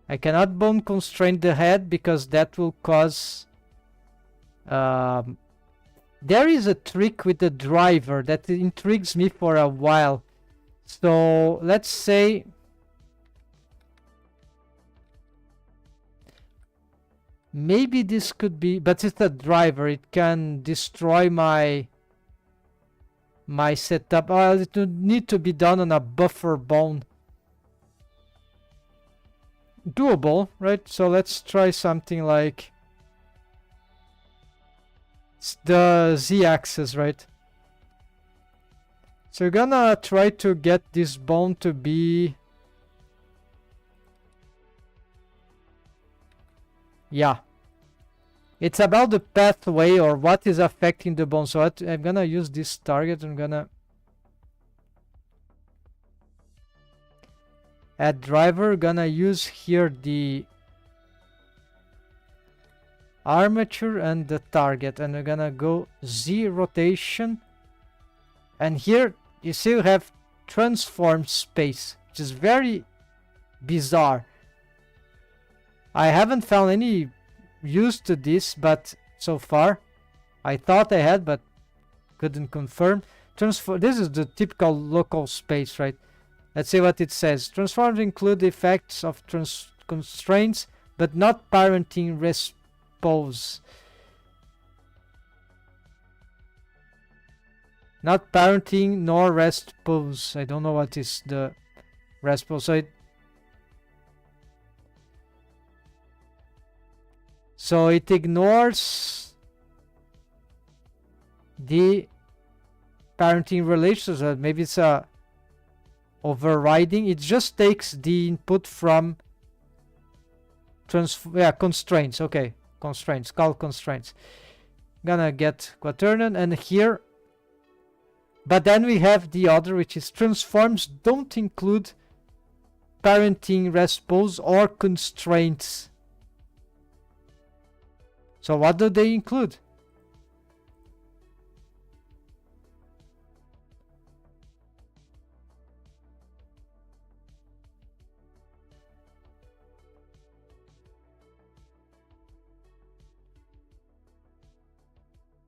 I cannot bone constrain the head because that will cause. There is a trick with the driver that intrigues me for a while. So let's say maybe this could be, but it's a driver. It can destroy my setup. It would need to be done on a buffer bone. Doable, right? So let's try something like it's the z-axis, right? So we're gonna try to get this bone to be, yeah, it's about the pathway or what is affecting the bone. So I'm gonna use this target. I'm gonna add driver. Gonna use here the armature and the target, and we're gonna go Z rotation, and here you see we have transform space, which is very bizarre. I haven't found any use to this, but so far I thought I had, but couldn't confirm. This is the typical local space, right? Let's see what it says. Transforms include the effects of constraints, but not parenting respose. Not parenting nor rest pose. I don't know what is the rest pose. So it ignores the parenting relations. Maybe it's a overriding. It just takes the input from constraints. Okay, constraints. Call constraints. Gonna get quaternion, and here. But then we have the other, which is transforms don't include parenting respose or constraints. So what do they include?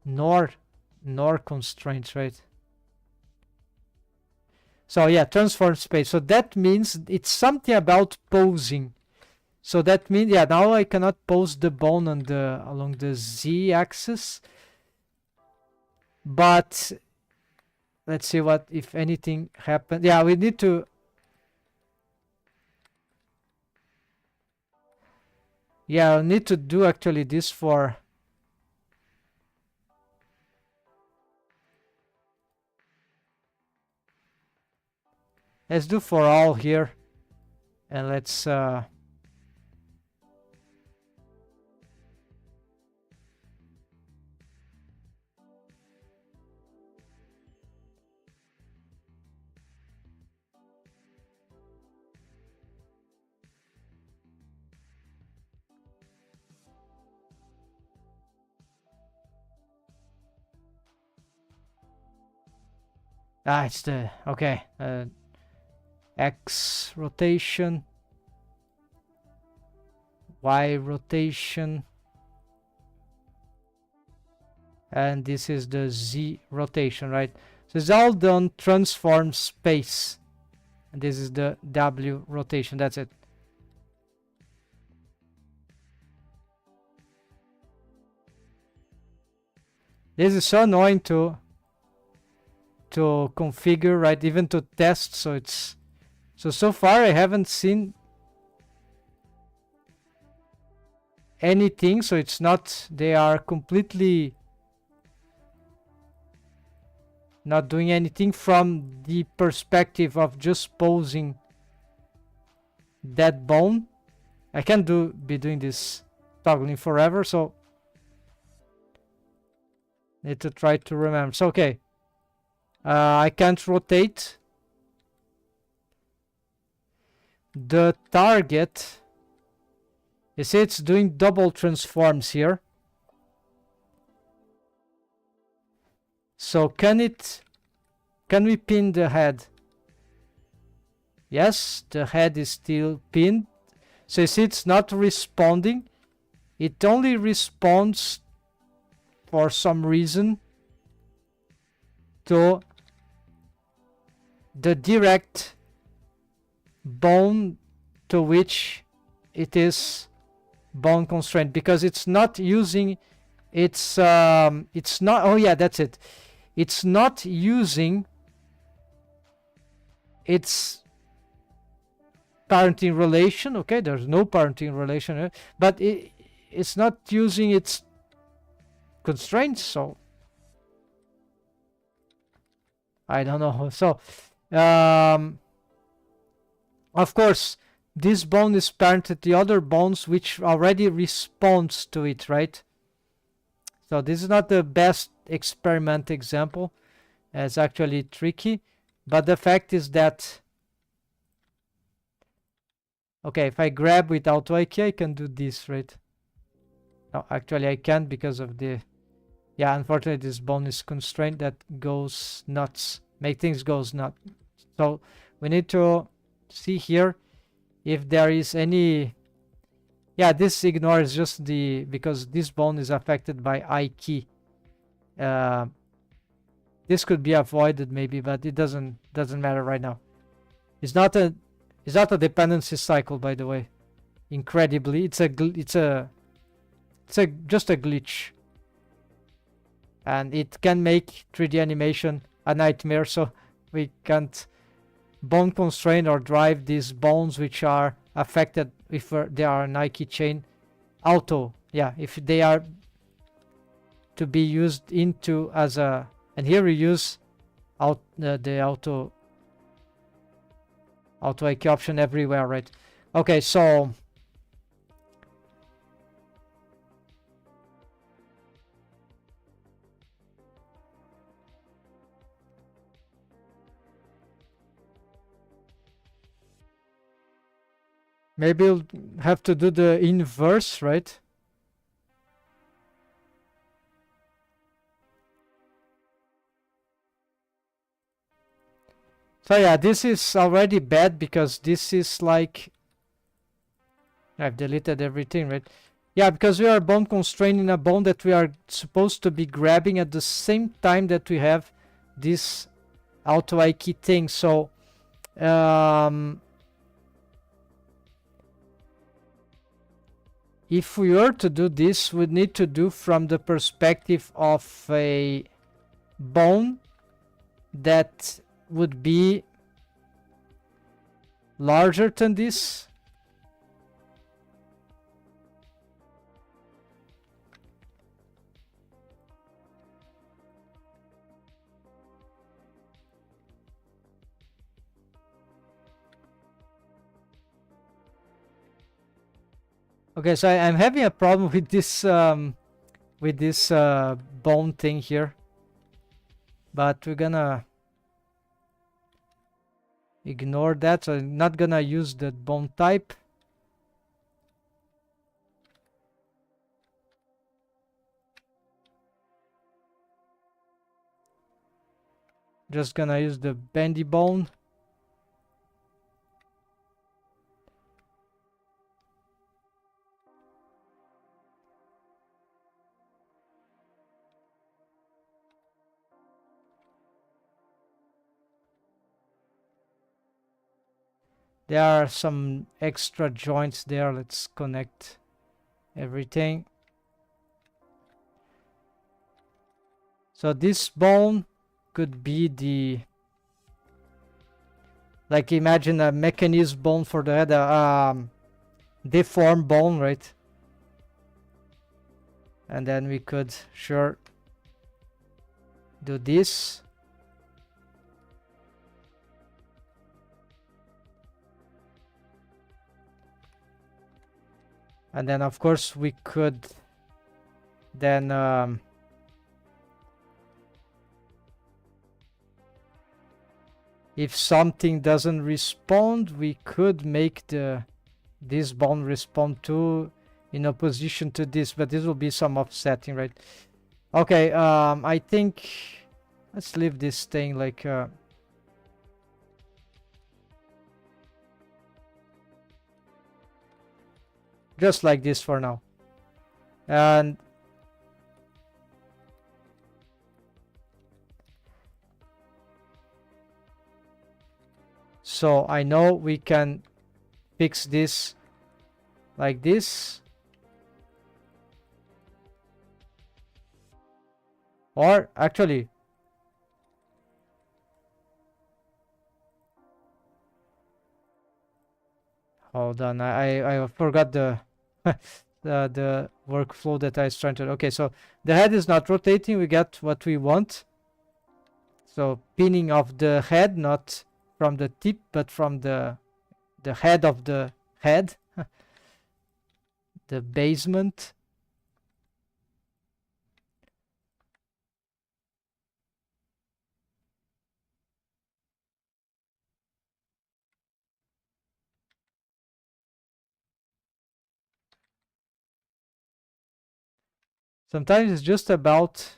Nor constraints, right? So yeah, transform space. So that means it's something about posing. So that means, yeah, now I cannot pose the bone on along the z-axis. But let's see what, if anything happened. Yeah, we need to. Yeah, I need to do actually this for. Let's do for all here. And let's yeah, It's the okay. X rotation, Y rotation, and this is the Z rotation, right? So it's all done transform space, and this is the W rotation. That's it. This is so annoying to configure, right? Even to test. So it's so far I haven't seen anything. So it's not, they are completely not doing anything from the perspective of just posing that bone. I can't be doing this toggling forever, so need to try to remember. So okay, I can't rotate the target. You see it's doing double transforms here. So can we pin the head? Yes, the head is still pinned. So you see it's not responding. It only responds for some reason to the direct bone to which it is bone constrained, because it's not using it's not, oh yeah, that's it, it's not using its parenting relation. Okay, there's no parenting relation here, but it's not using its constraints, so I don't know. So of course this bone is parented the other bones which already responds to it, right? So this is not the best experiment example. It's actually tricky, but the fact is that, okay, if I grab with Auto IK, I can do this, right? No, actually I can't because of the, yeah, unfortunately this bone is constrained. That goes nuts, make things goes nuts. So we need to see here if there is any, yeah, this ignores just the, because this bone is affected by I key. This could be avoided maybe, but it doesn't matter right now. It's not a dependency cycle, by the way. Incredibly, it's just a glitch, and it can make 3D animation a nightmare. So we can't bone constrain or drive these bones which are affected if they are Nike chain auto. Yeah, if they are to be used into as a, and here we use the auto IQ option everywhere, right? Okay, so maybe we'll have to do the inverse, right? So yeah, this is already bad because this is like, I've deleted everything, right? Yeah, because we are bone constraining a bone that we are supposed to be grabbing at the same time that we have this auto IK thing. So if we were to do this, we need to do from the perspective of a bone that would be larger than this. Okay, so I'm having a problem with this bone thing here, but we're gonna ignore that. So I'm not gonna use the bone type. Just gonna use the bendy bone. There are some extra joints there. Let's connect everything. So this bone could be the, like, imagine a mechanism bone for the head, deformed bone, right? And then we could sure do this. And then of course we could then if something doesn't respond, we could make this bone respond to in opposition to this, but this will be some offsetting, right? Okay, I think let's leave this thing like just like this for now. And so I know we can fix this like this, or actually hold on, I forgot the the workflow that I was trying to. Okay, so the head is not rotating. We get what we want. So pinning of the head, not from the tip, but from the head of the head, the basement. Sometimes it's just about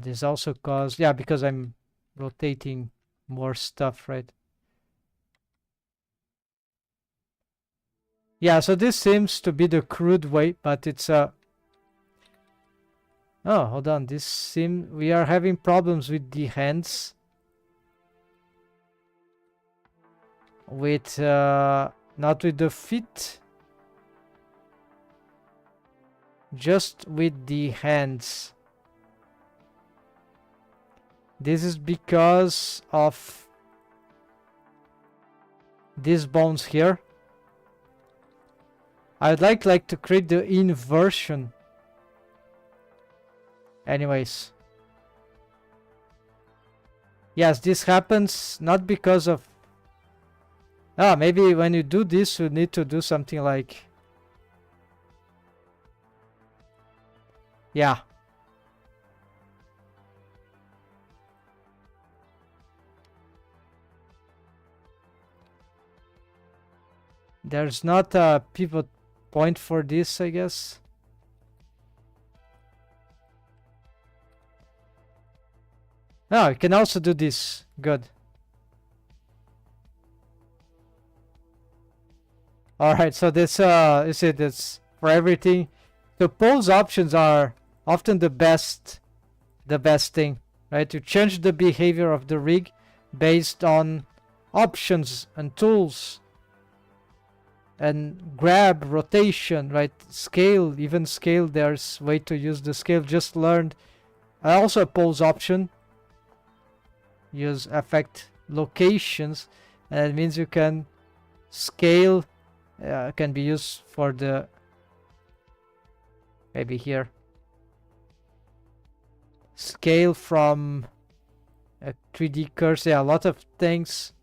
this also cause, yeah, because I'm rotating more stuff, right? Yeah, so this seems to be the crude way, but it's a oh, hold on, we are having problems with the hands, with not with the feet, just with the hands. This is because of these bones here. I'd like to create the inversion. Anyways. Yes, this happens not because of... maybe when you do this, you need to do something like... Yeah. There's not a pivot point for this, I guess. No, you can also do this. Good. Alright, so this you see this for everything. The pose options are often the best thing, right? To change the behavior of the rig based on options and tools and grab, rotation, right? Scale, even scale, there's way to use the scale. Just learned also a pose option. Use affect locations, and it means you can scale, can be used for the maybe here scale from a 3D cursor. Yeah, a lot of things.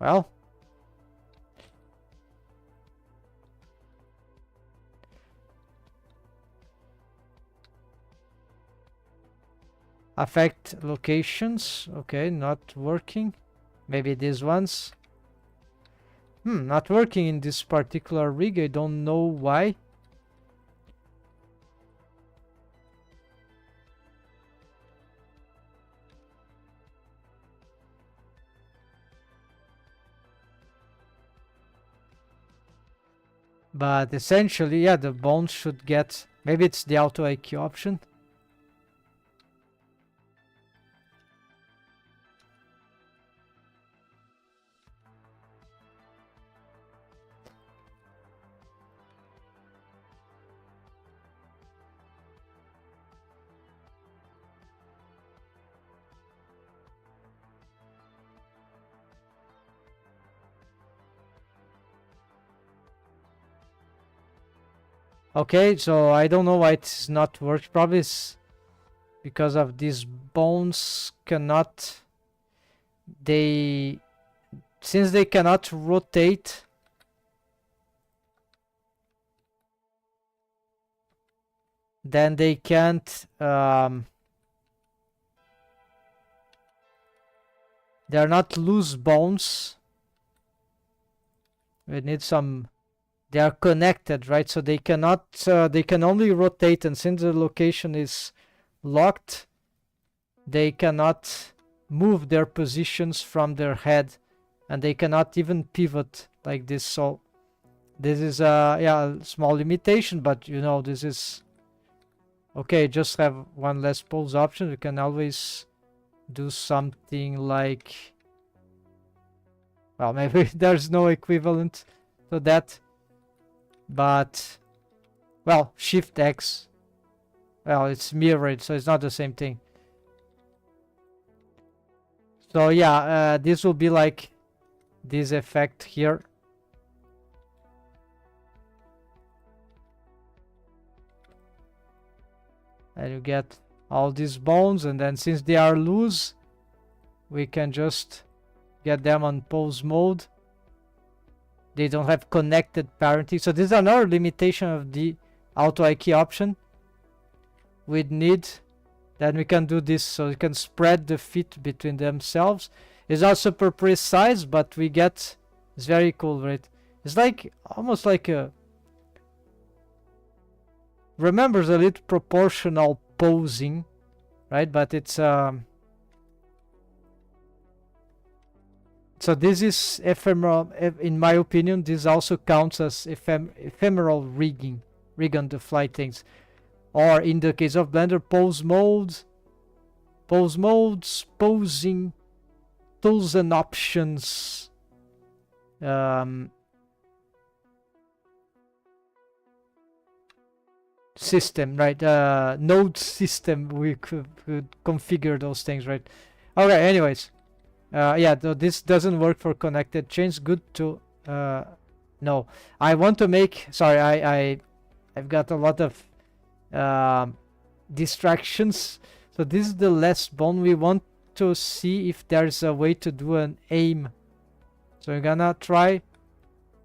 Well, affect locations. Okay, not working. Maybe these ones. Not working in this particular rig. I don't know why. But essentially, yeah, the bones should get... Maybe it's the auto IQ option. Okay, so I don't know why it's not working. Probably it's because of these bones cannot... Since they cannot rotate... Then they can't... they're not loose bones. We need some... They are connected, right? So they cannot... they can only rotate, and since the location is locked, they cannot move their positions from their head, and they cannot even pivot like this. So this is a small limitation, but you know, this is okay. Just have one less pose option. We can always do something like, well, maybe there's no equivalent to that, but well, Shift X, well, it's mirrored, so it's not the same thing. So yeah, this will be like this effect here. And you get all these bones, and then since they are loose, we can just get them on pose mode. They don't have connected parenting. So this is another limitation of the auto IK option. We'd need... Then we can do this, so you can spread the feet between themselves. It's not super precise, but we get... It's very cool, right? It's like almost like a... Remembers a little proportional posing, right? But it's... So this is ephemeral. In my opinion, this also counts as ephemeral rigging. Rig on the fly things. Or in the case of Blender, pose modes, posing, tools and options, system, right? Node system, we could configure those things, right? Okay, anyways, yeah, this doesn't work for connected chains. Good to no. I want to make... Sorry, I've got a lot of distractions. So this is the last bone. We want to see if there's a way to do an aim. So we're gonna try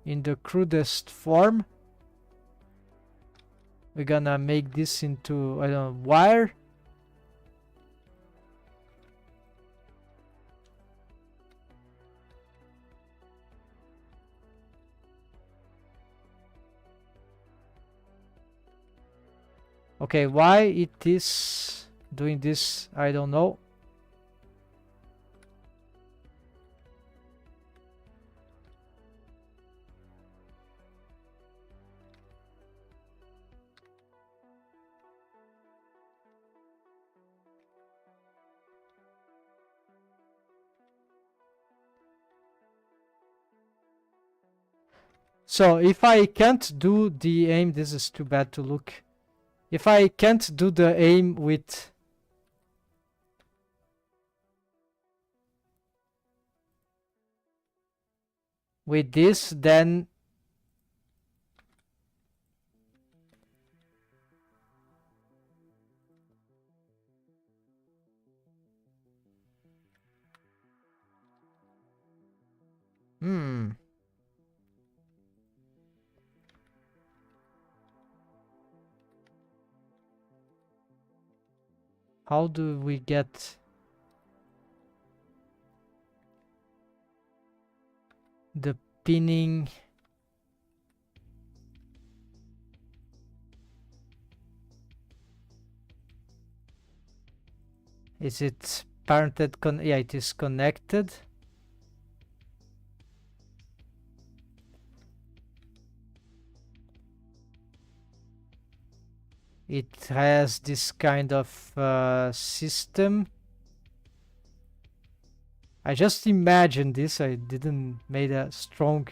in the crudest form. We're gonna make this into, I don't know, wire. Okay, why it is doing this, I don't know. So if I can't do the aim, this is too bad to look. If I can't do the aim with this, then how do we get the spinning. Is it parented? Yeah, it is connected. It has this kind of system. I just imagined this. I didn't make a strong.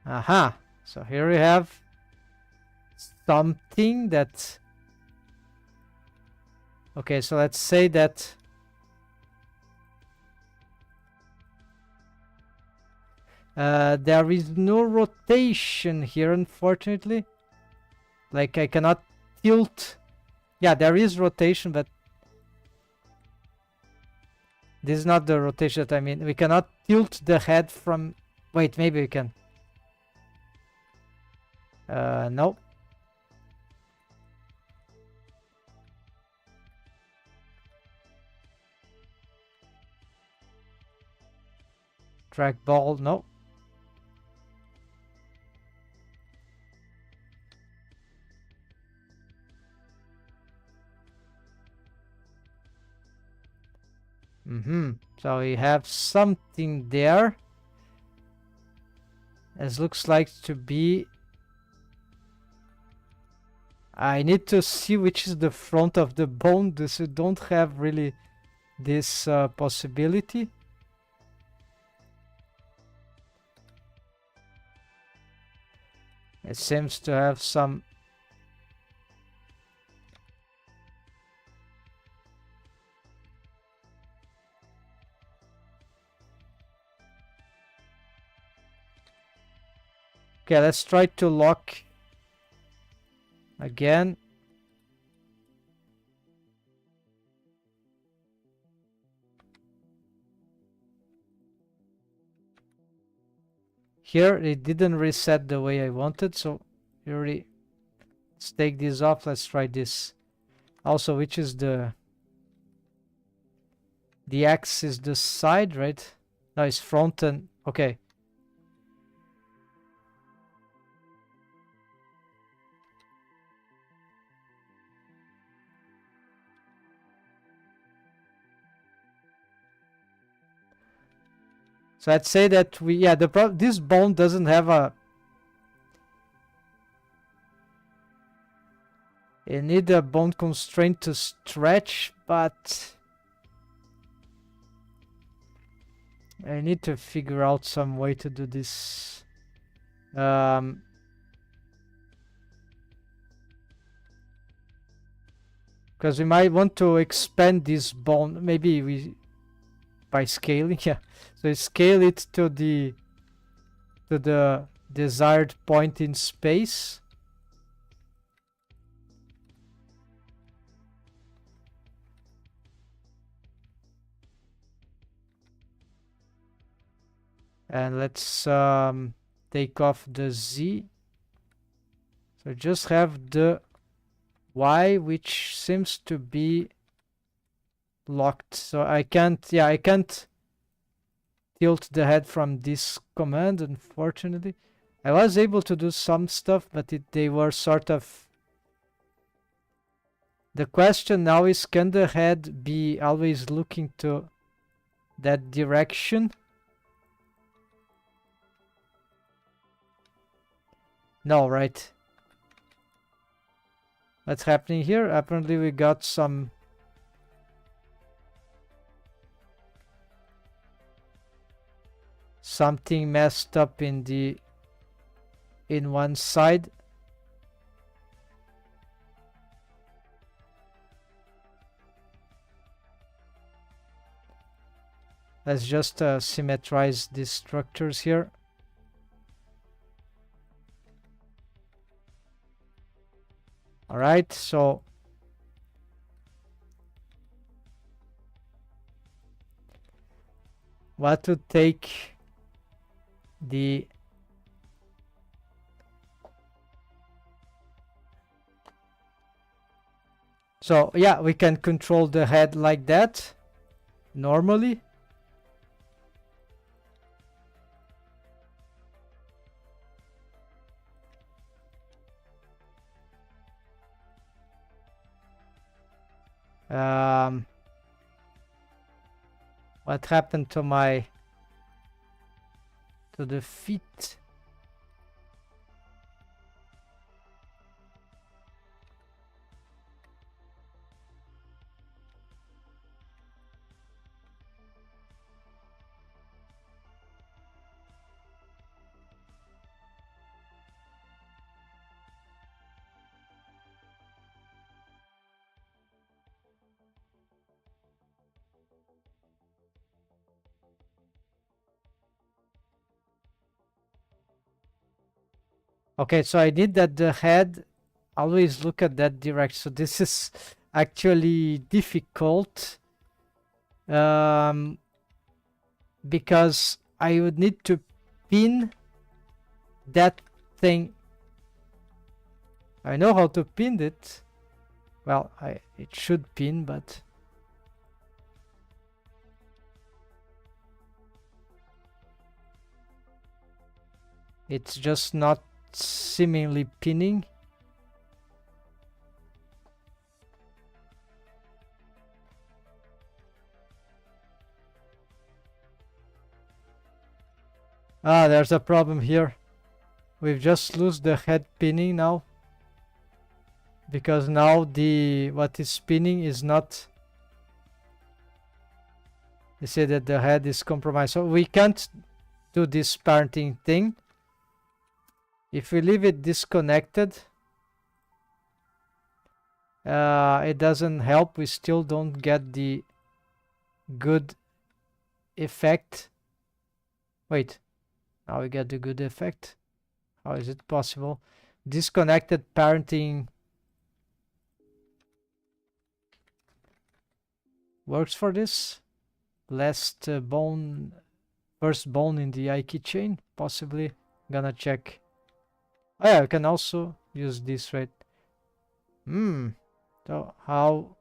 Aha. So here we have something that. Okay, so let's say that there is no rotation here, unfortunately. Like, I cannot tilt. Yeah, there is rotation, but this is not the rotation that I mean. We cannot tilt the head from... Wait, maybe we can. No. Trackball, no. So we have something there. It looks like to be... I need to see which is the front of the bone. This you don't have really this possibility. It seems to have some... Okay, let's try to lock again. Here it didn't reset the way I wanted, so let's take this off. Let's try this. Also, which is the X is the side, right? No, it's front and okay. So I'd say that this bone doesn't have a... You need a bone constraint to stretch, but I need to figure out some way to do this. Because we might want to expand this bone. Maybe by scaling, yeah. So scale it to the desired point in space. And let's take off the Z. So just have the Y, which seems to be locked. So I can't tilt the head from this command, unfortunately. I was able to do some stuff, but they were sort of... The question now is, can the head be always looking to that direction? No, right? What's happening here? Apparently we got some... something messed up in one side. Let's just symmetrize these structures here. All right, so what to take the... So yeah, we can control the head like that. normally. What happened to the feet? Okay, so I need that the head always look at that direction. So this is actually difficult because I would need to pin that thing. I know how to pin it. Well, it should pin, but it's just not seemingly pinning. Ah, there's a problem here. We've just lost the head pinning now. Because now what is spinning is not. You see that the head is compromised. So we can't do this parenting thing. If we leave it disconnected, it doesn't help. We still don't get the good effect. Wait, now we get the good effect. How is it possible? Disconnected parenting works for this. Last bone, first bone in the I keychain, possibly. Gonna check. Oh yeah, we can also use this, right? So how?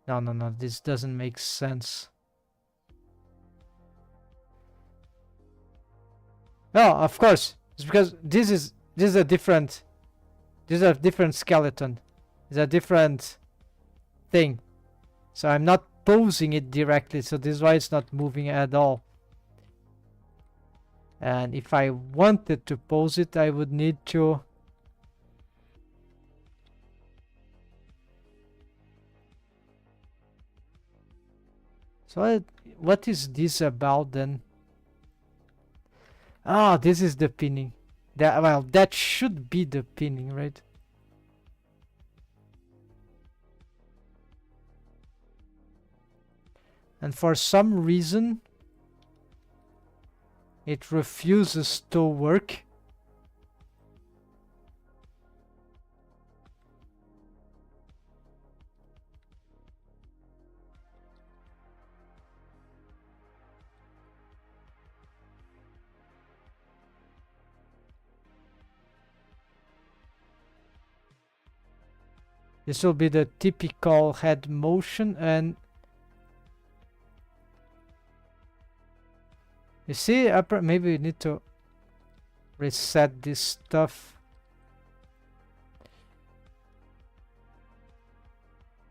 No, this doesn't make sense. No, of course, it's because this is a different skeleton. It's a different thing. So I'm not posing it directly, so this is why it's not moving at all. And if I wanted to pose it, I would need to what is this about then? Ah, this is the pinning. That should be the pinning, right? And for some reason it refuses to work. This will be the typical head motion, and you see, maybe we need to reset this stuff.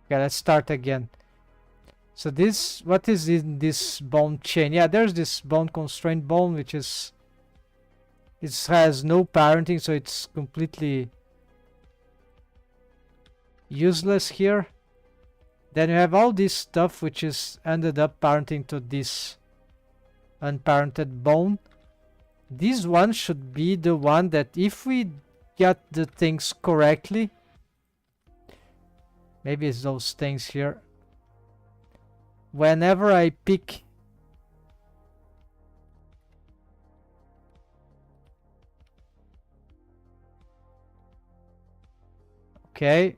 Okay, let's start again. So this, what is in this bone chain? Yeah, there's this bone constraint bone, which is, it has no parenting, so it's completely useless here. Then you have all this stuff which is ended up parenting to this unparented bone. This one should be the one that, if we get the things correctly, maybe it's those things here. Whenever I pick okay,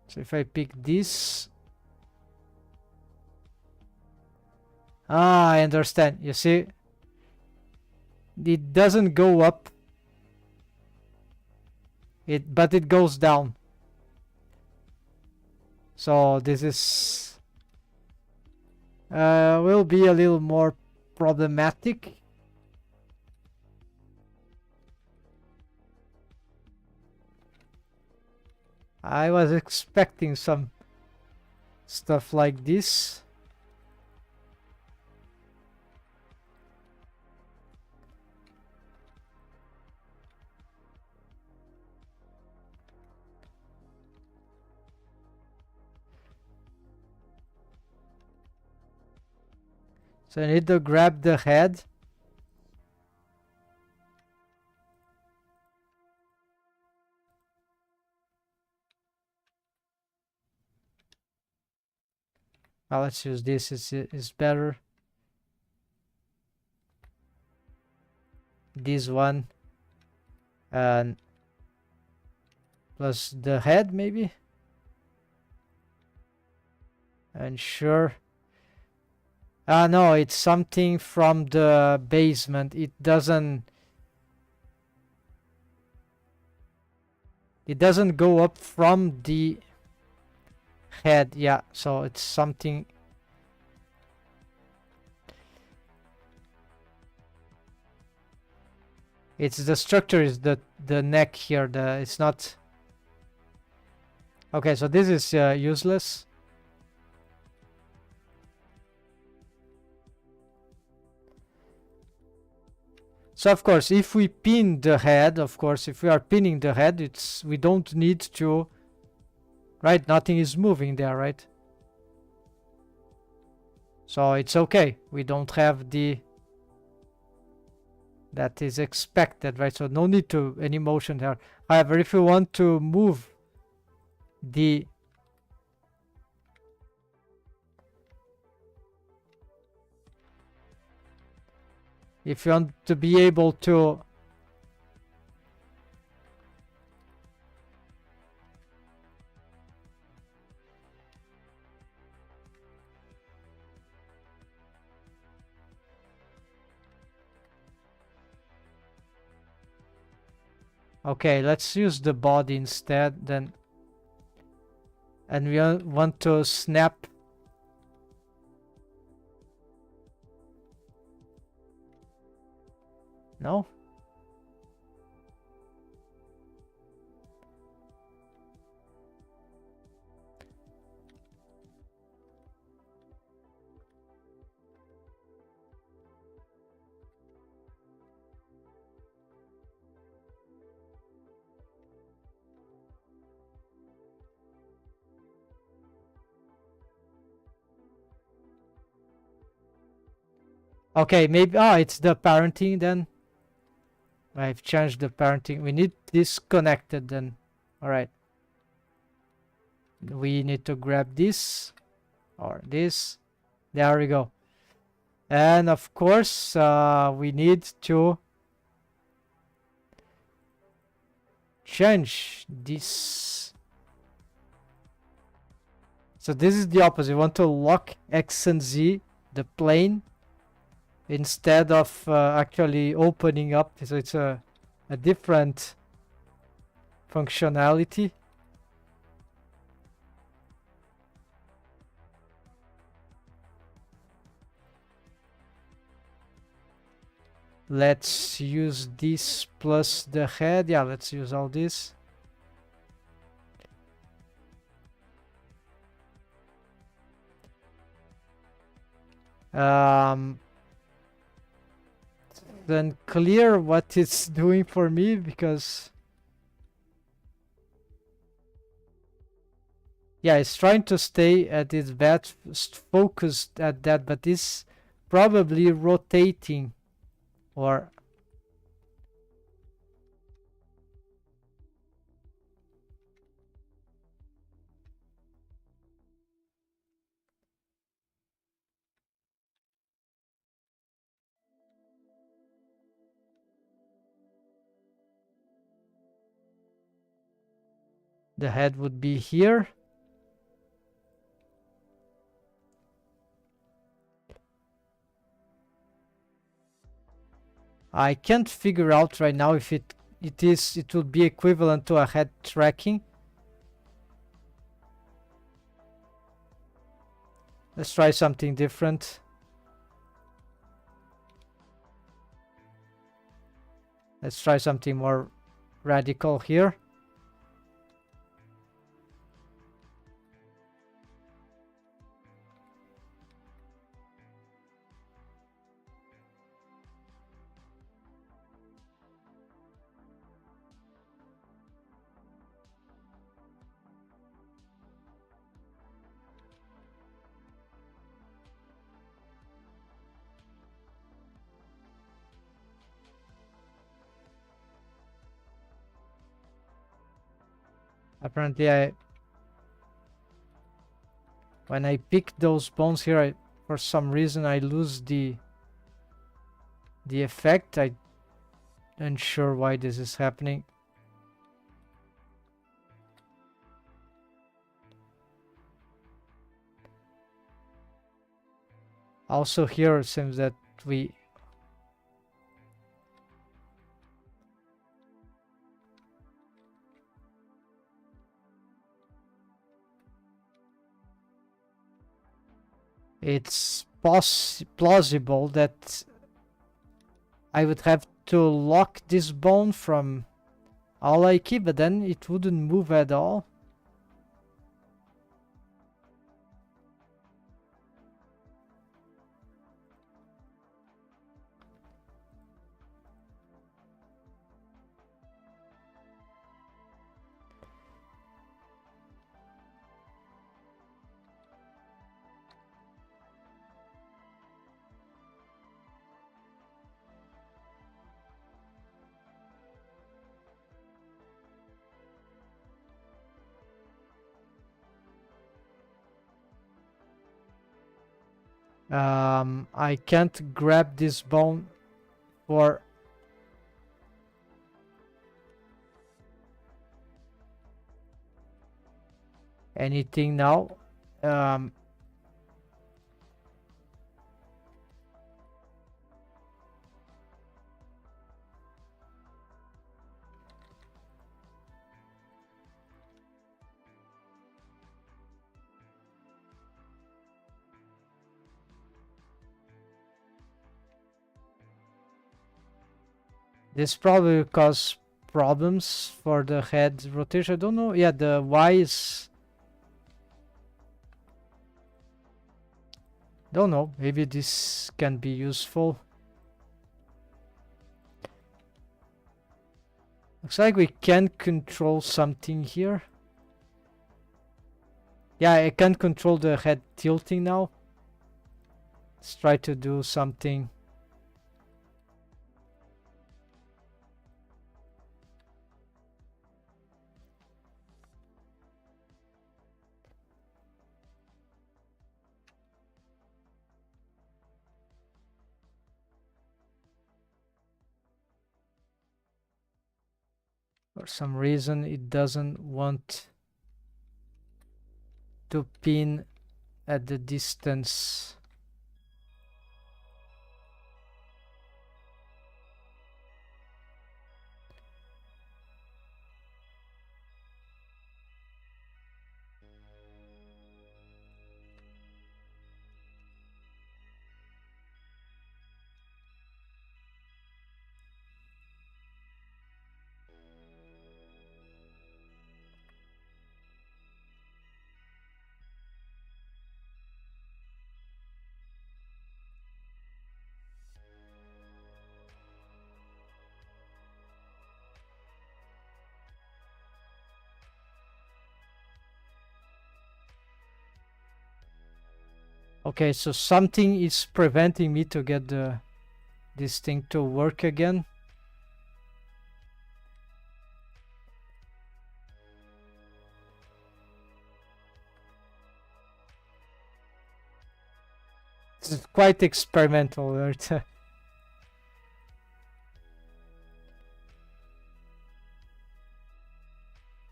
so if I pick this, I understand. You see, it doesn't go up, but it goes down. So this is will be a little more problematic. I was expecting some stuff like this. So I need to grab the head. Well, let's use this, is better. This one. And plus the head, maybe? And sure. No, it's something from the basement. It doesn't go up from the head. Yeah, so it's something. It's the structure is the neck here. It's not. Okay, so this is useless. So of course, if we pin the head, of course, if we are pinning the head, we don't need to, right? Nothing is moving there, right? So it's okay. We don't have that is expected, right? So no need to any motion there. However, if you want to move if you want to be able to okay, let's use the body instead then. And we want to snap. No? Okay, maybe it's the parenting then. I've changed the parenting. We need this connected then. All right. We need to grab this or this. There we go. And of course, we need to change this. So this is the opposite. We want to lock X and Z, the plane, instead of actually opening up. So it's a different functionality. Let's use this plus the head. Yeah, let's use all this. Then clear what it's doing for me, because yeah, it's trying to stay at its best focused at that, but it's probably rotating or the head would be here. I can't figure out right now if it would be equivalent to a head tracking. Let's try something different. Let's try something more radical here. Apparently, when I pick those bones here, for some reason I lose the effect. I'm unsure why this is happening. Also here it seems that it's plausible that I would have to lock this bone from all I keep, but then it wouldn't move at all. I can't grab this bone for anything now. This probably will cause problems for the head rotation. I don't know. Yeah, the Y is... Don't know. Maybe this can be useful. Looks like we can control something here. Yeah, I can control the head tilting now. Let's try to do something. For some reason it doesn't want to pin at the distance. Okay, so something is preventing me to get this thing to work again. This is quite experimental, right?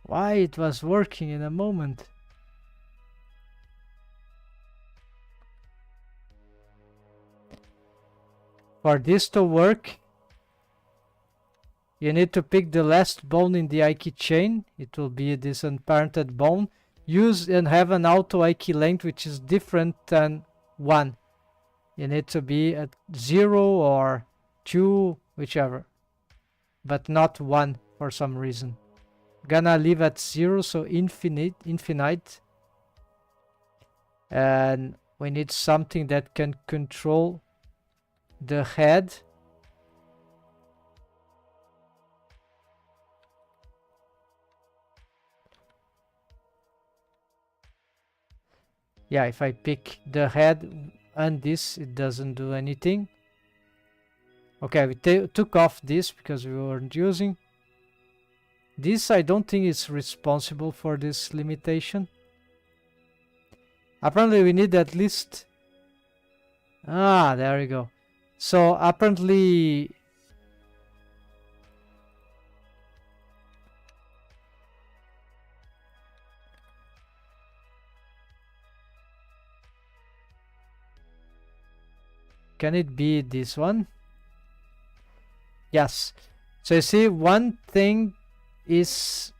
Why it was working in a moment. For this to work, you need to pick the last bone in the Aiki chain. It will be this unparented bone. use and have an auto IK length which is different than 1. You need to be at 0 or 2, whichever, but not 1 for some reason. Gonna leave at 0, so infinite. And we need something that can control the head. Yeah, if I pick the head and this, it doesn't do anything. Okay, we took off this because we weren't using. This I don't think is responsible for this limitation. Apparently we need at least... Ah, there we go. So apparently... Can it be this one? Yes. So you see, one thing is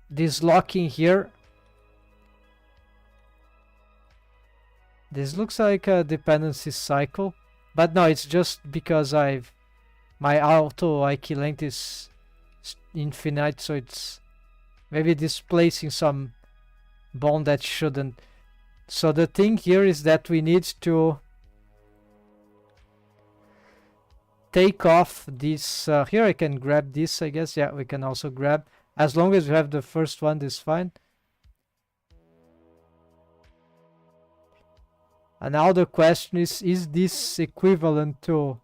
this locking here. This looks like a dependency cycle, but no, it's just because my auto IK length is infinite, so it's maybe displacing some bond that shouldn't. So the thing here is that we need to take off this. Here I can grab this, I guess. Yeah, we can also grab. As long as we have the first one, this is fine. And now the question is this equivalent to...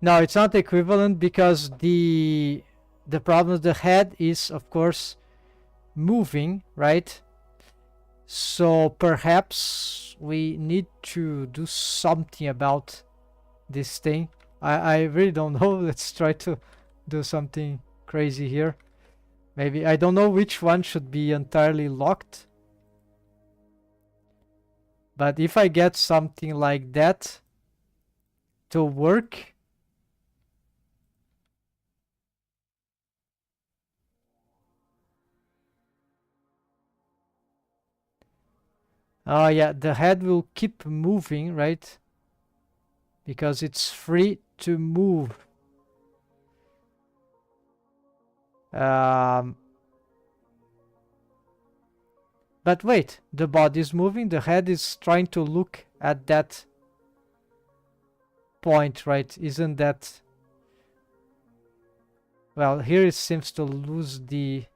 No, it's not equivalent because the problem, the head is of course moving, right? So perhaps we need to do something about this thing. I really don't know. Let's try to do something crazy here. Maybe, I don't know which one should be entirely locked. But if I get something like that to work... Oh yeah, the head will keep moving, right? Because it's free to move. But wait, the body is moving, the head is trying to look at that point, right? Isn't that... Well, here it seems to lose the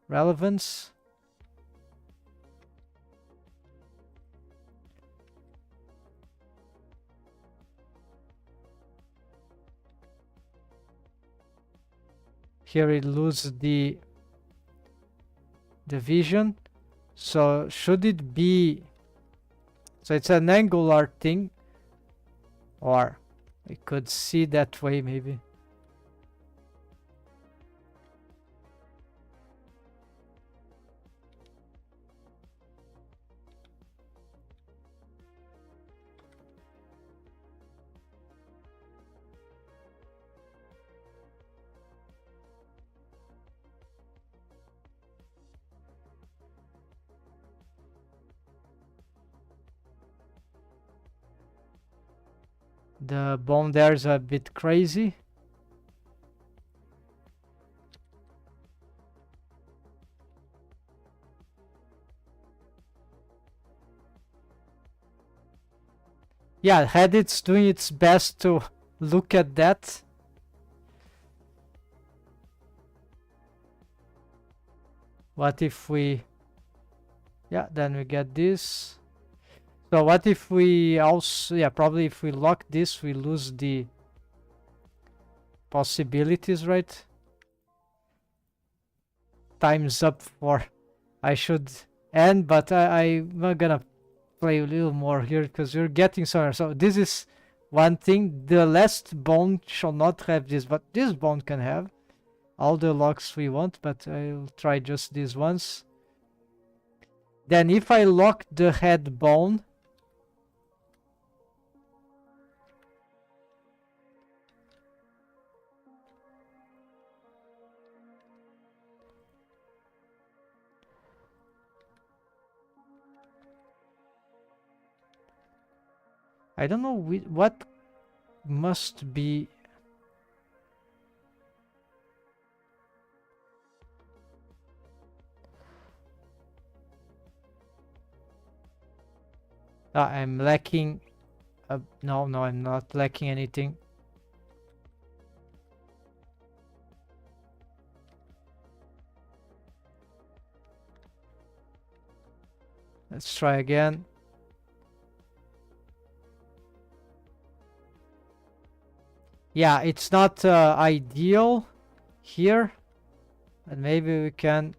relevance. Here it loses the vision. So should it be... So it's an angular thing, or we could see that way maybe. The bone there is a bit crazy. Yeah, had it's doing its best to look at that. What if we... Yeah, then we get this. So what if we also... Yeah, probably if we lock this, we lose the possibilities, right? Time's up for... I should end, but I'm not gonna play a little more here because we're getting somewhere. So this is one thing. The last bone shall not have this, but this bone can have all the locks we want, but I'll try just these ones. Then if I lock the head bone, I don't know what must be. I'm lacking. No, I'm not lacking anything. Let's try again. Yeah, it's not ideal here, and maybe we can.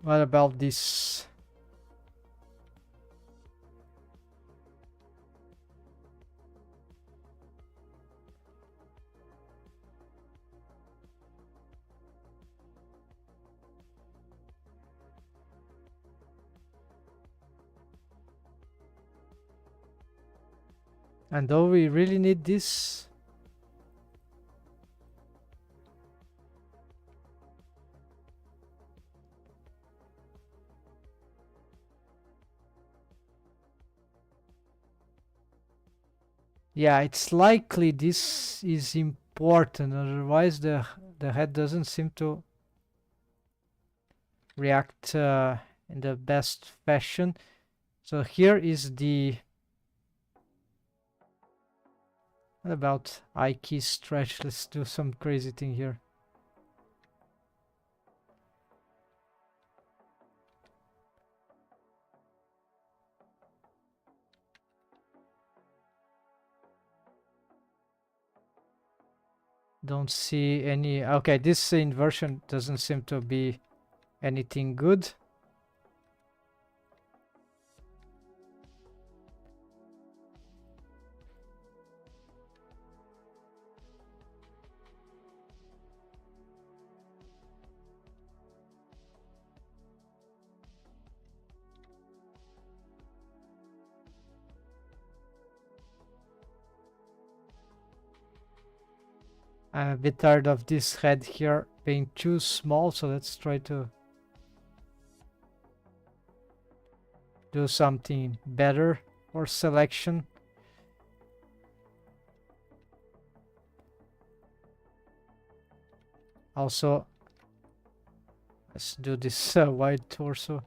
What about this? And do we really need this? Yeah, it's likely this is important, otherwise the head doesn't seem to react in the best fashion. So here is the. What about I key stretch? Let's do some crazy thing here. Don't see any. Okay, this inversion doesn't seem to be anything good. I'm a bit tired of this head here being too small, so let's try to do something better for selection. Also, let's do this wide torso.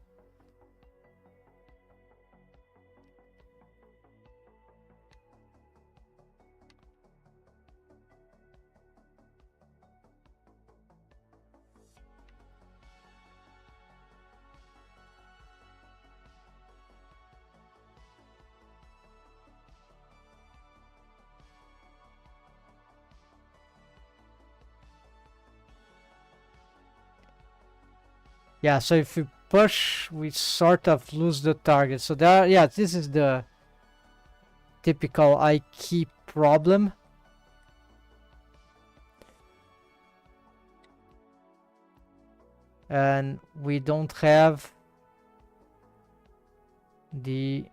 Yeah, so if we push, we sort of lose the target. So there, yeah, this is the typical I key problem. And we don't have the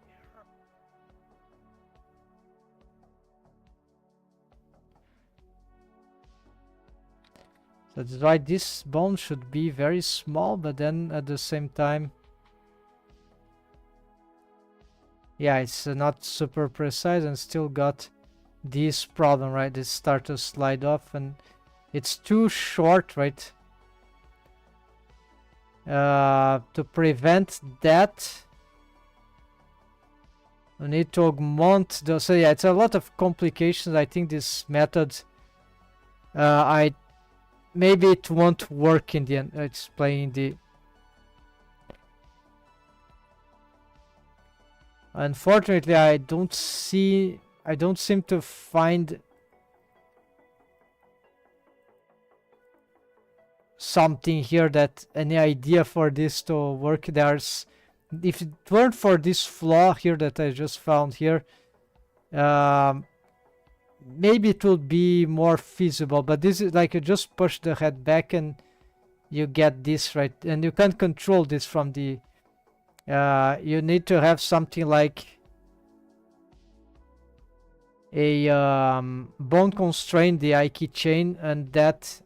that's why this bone should be very small, but then at the same time, yeah, it's not super precise and still got this problem, right? This start to slide off and it's too short, right? To prevent that, we need to augment the. So yeah, it's a lot of complications. I think this method, maybe it won't work in the end. It's playing the. Unfortunately, I don't seem to find something here, that any idea for this to work. There's, if it weren't for this flaw here that I just found here, maybe it would be more feasible, but this is like you just push the head back and you get this, right? And you can't control this from the you need to have something like a bone constraint the I keychain, and that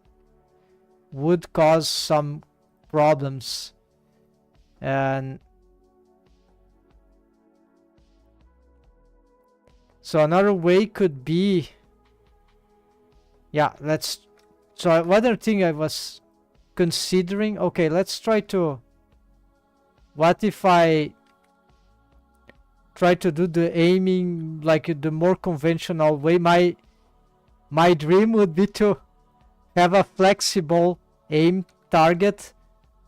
would cause some problems. And so another way could be, yeah, let's, so another thing I was considering, okay, let's try to, what if I try to do the aiming like the more conventional way? My dream would be to have a flexible aim target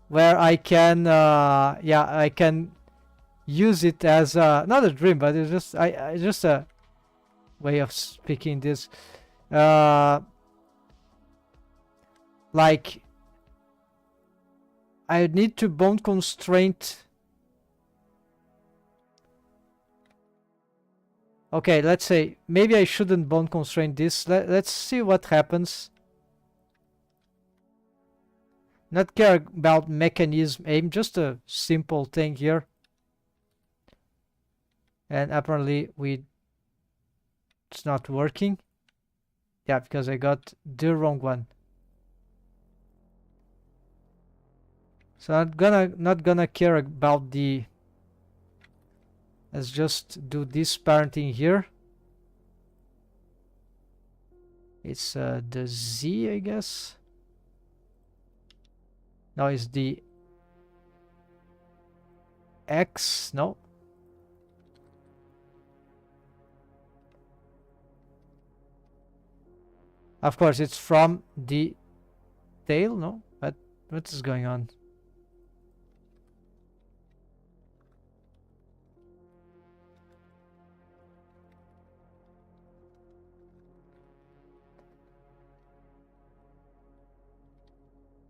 where I can yeah, I can use it as not a dream, but it's just I just a way of speaking this, like I need to bone constraint. Okay, let's say maybe I shouldn't bone constraint this. Let's see what happens. Not care about mechanism aim, just a simple thing here. And apparently it's not working. Yeah, because I got the wrong one. So I'm not gonna care about the, let's just do this parenting here. It's the Z, I guess. No, it's the X. No. Of course, it's from the tail. No, but what is going on?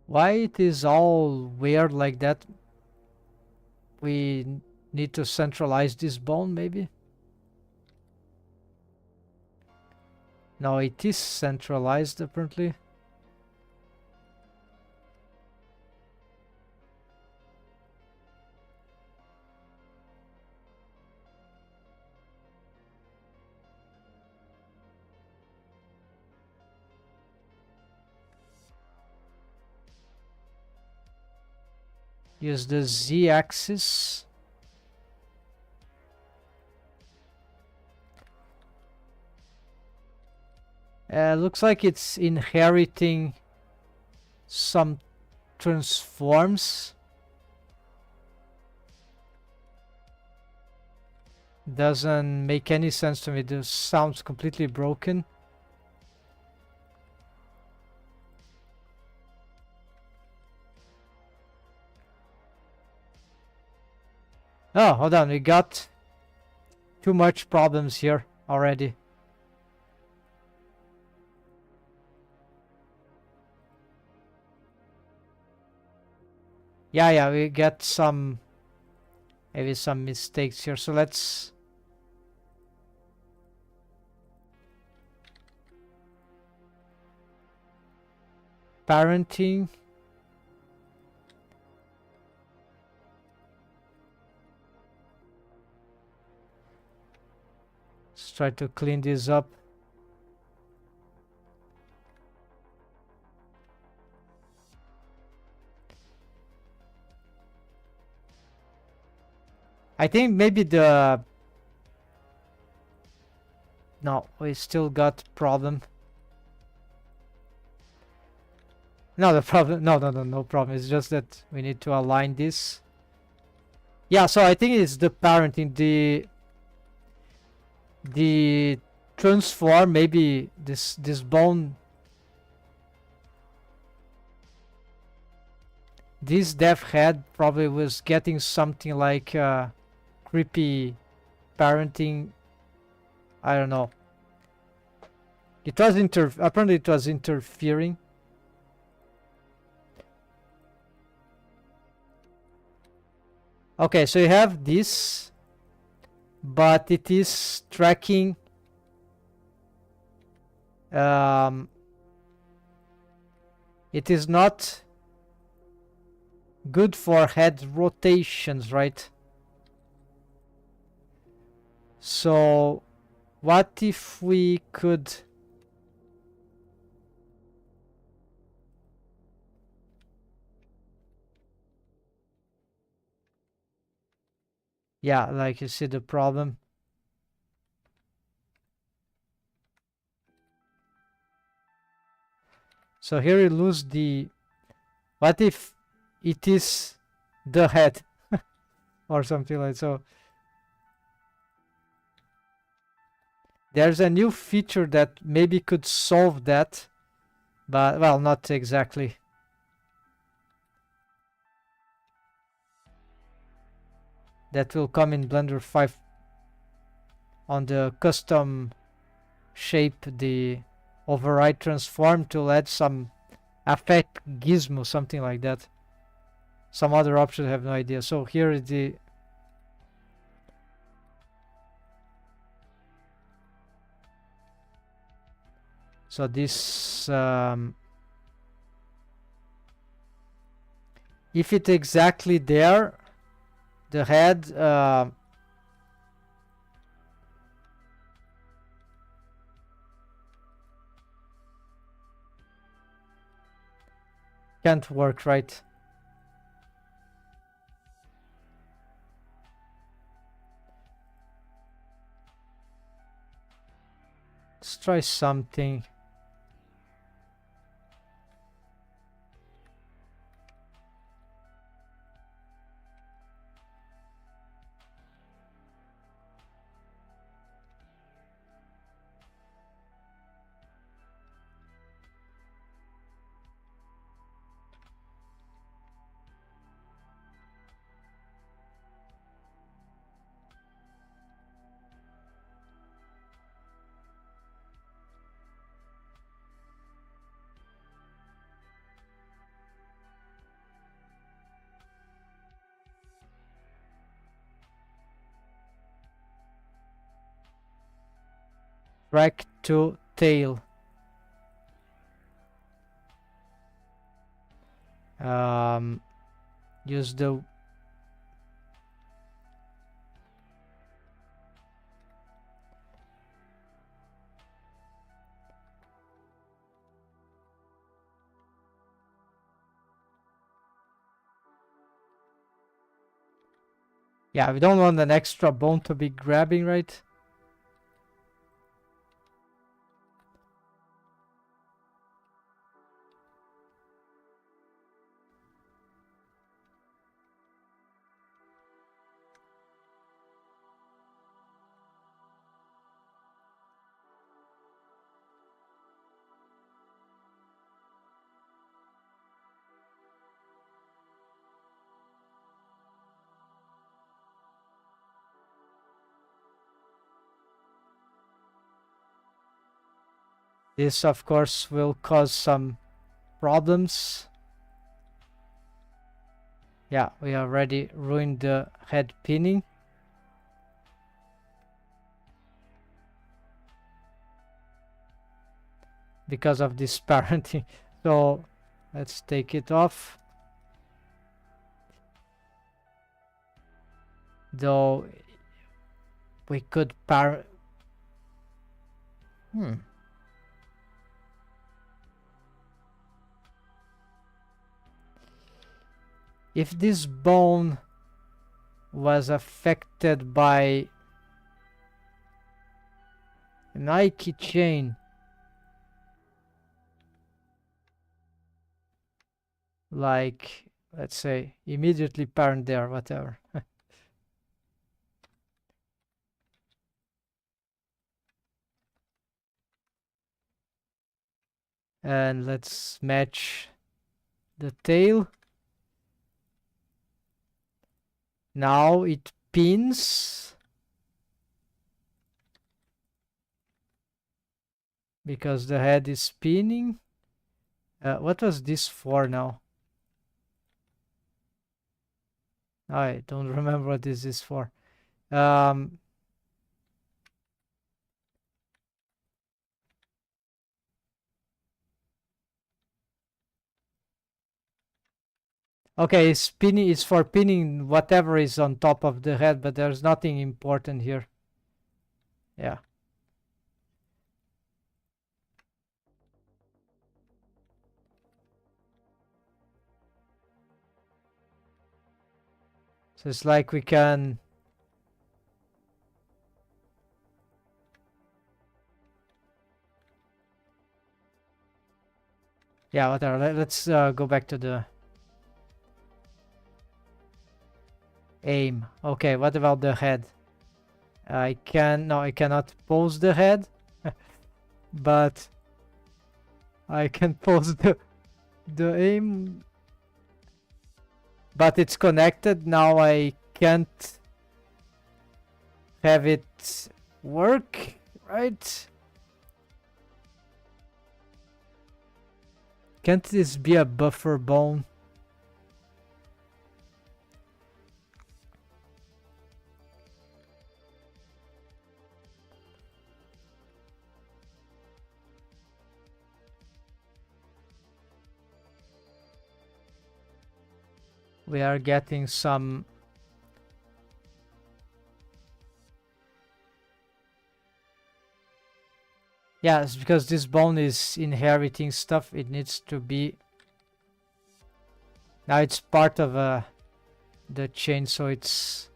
Why it is all weird like that? We need to centralize this bone, maybe? No, it is centralized apparently. Use the Z-axis. Looks like it's inheriting some transforms. Doesn't make any sense to me. This sounds completely broken. Oh, hold on. We got too much problems here already. Yeah, we get some, maybe some mistakes here. So let's parenting. Let's try to clean this up. I think maybe the, no, we still got problem. No, the problem, no problem. It's just that we need to align this. Yeah, so I think it's the parenting, the transform, maybe this bone, this dev head probably was getting something like creepy parenting. I don't know. It was apparently it was interfering. Okay, so you have this, but it is tracking it is not good for head rotations, right? So what if we could yeah, like you see the problem. So here you lose the what if it is the head or something like so. There's a new feature that maybe could solve that, but well, not exactly. That will come in Blender 5 on the custom shape, the override transform to add some affect gizmo, something like that. Some other option, I have no idea. So here is the so this if it's exactly there, the head can't work, right? Let's try something. Track to tail. Use the yeah, we don't want an extra bone to be grabbing, right? This, of course, will cause some problems. Yeah, we already ruined the head pinning. Because of this parenting. So let's take it off. Though we could if this bone was affected by Nike chain, like let's say immediately parent there, whatever. And let's match the tail. Now it pins because the head is spinning. What was this for now? I don't remember what this is for. Um, okay, it's pinning. It's for pinning whatever is on top of the head, but there's nothing important here. Yeah. So it's like we can. Yeah, whatever. Let's go back to the aim. Okay, what about the head? I cannot pose the head, but I can pose the aim. But it's connected. Now I can't have it work, right? Can't this be a buffer bone? We are getting some. Yeah, it's because this bone is inheriting stuff. It needs to be. Now it's part of the chain, so it's.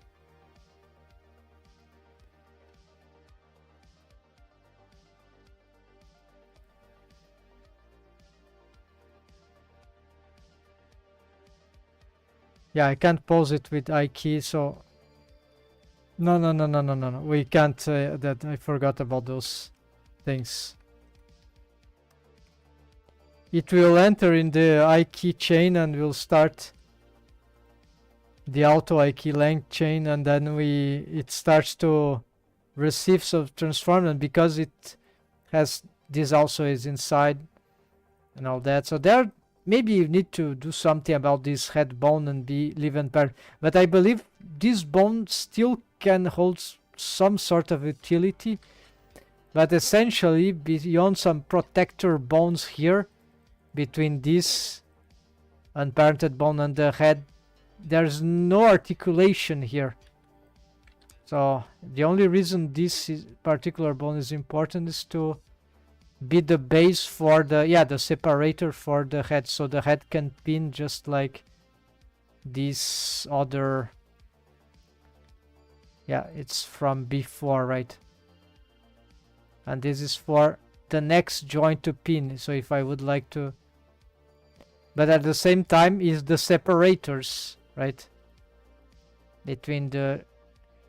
Yeah, I can't pose it with I key, so. No, no, no, no, no, no, no. We can't. That I forgot about those things. It will enter in the I key chain and will start the auto I key length chain, and then it starts to receive some transform, and because it has this also is inside and all that. So there maybe you need to do something about this head bone and be live and pair. But I believe this bone still can hold some sort of utility. But essentially, beyond some protector bones here, between this unparented bone and the head, there's no articulation here. So the only reason this particular bone is important is to be the base for the separator for the head, so the head can pin just like this other. Yeah, it's from before, right? And this is for the next joint to pin. So if I would like to, but at the same time is the separators, right? Between the,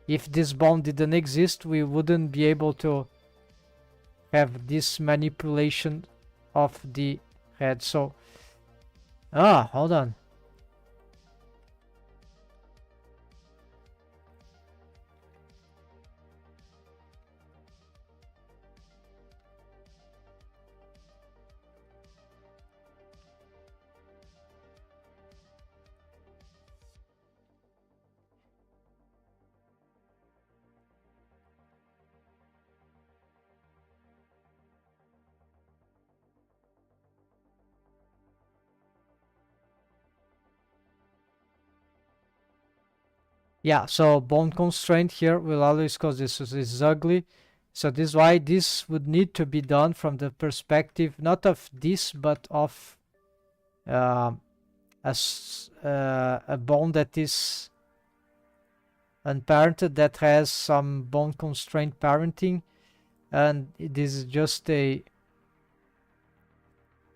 if this bone didn't exist, we wouldn't be able to have this manipulation of the head. So, hold on. Yeah, so bone constraint here will always cause this is ugly. So this is why this would need to be done from the perspective not of this but of a bone that is unparented, that has some bone constraint parenting, and this is just a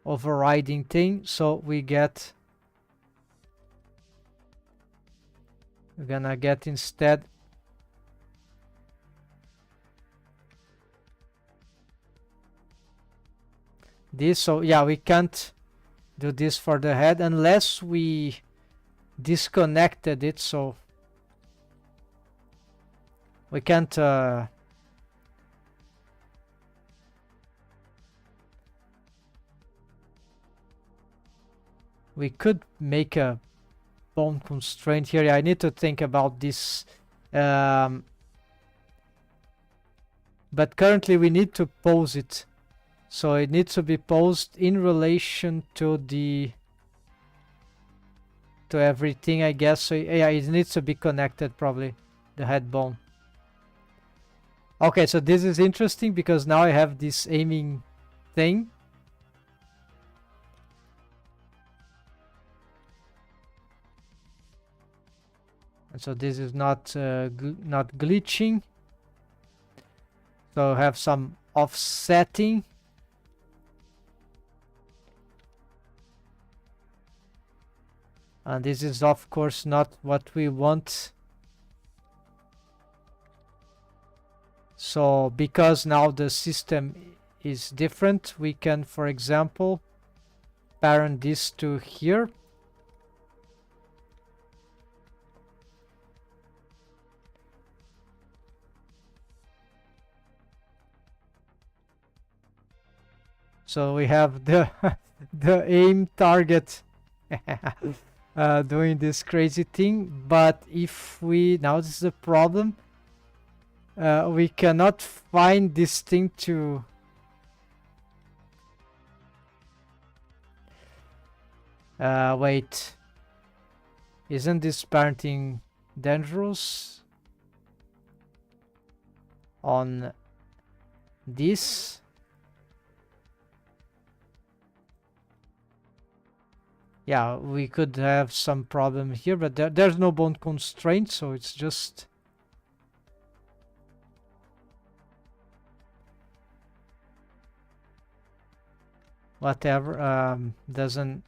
overriding thing. So we're gonna get instead this. So yeah, we can't do this for the head unless we disconnected it, so we can't we could make a bone constraint here. Yeah, I need to think about this. But currently we need to pose it. So it needs to be posed in relation to everything, I guess. So yeah, it needs to be connected, probably, the head bone. Okay, so this is interesting because now I have this aiming thing. And so this is not not glitching. So I have some offsetting. And this is of course not what we want. So because now the system is different, we can, for example, parent this to here. So we have the the aim target doing this crazy thing. But if we, now this is a problem, we cannot find this thing to wait, isn't this parenting dangerous on this? Yeah, we could have some problem here, but there's no bone constraint, so it's just whatever. Doesn't.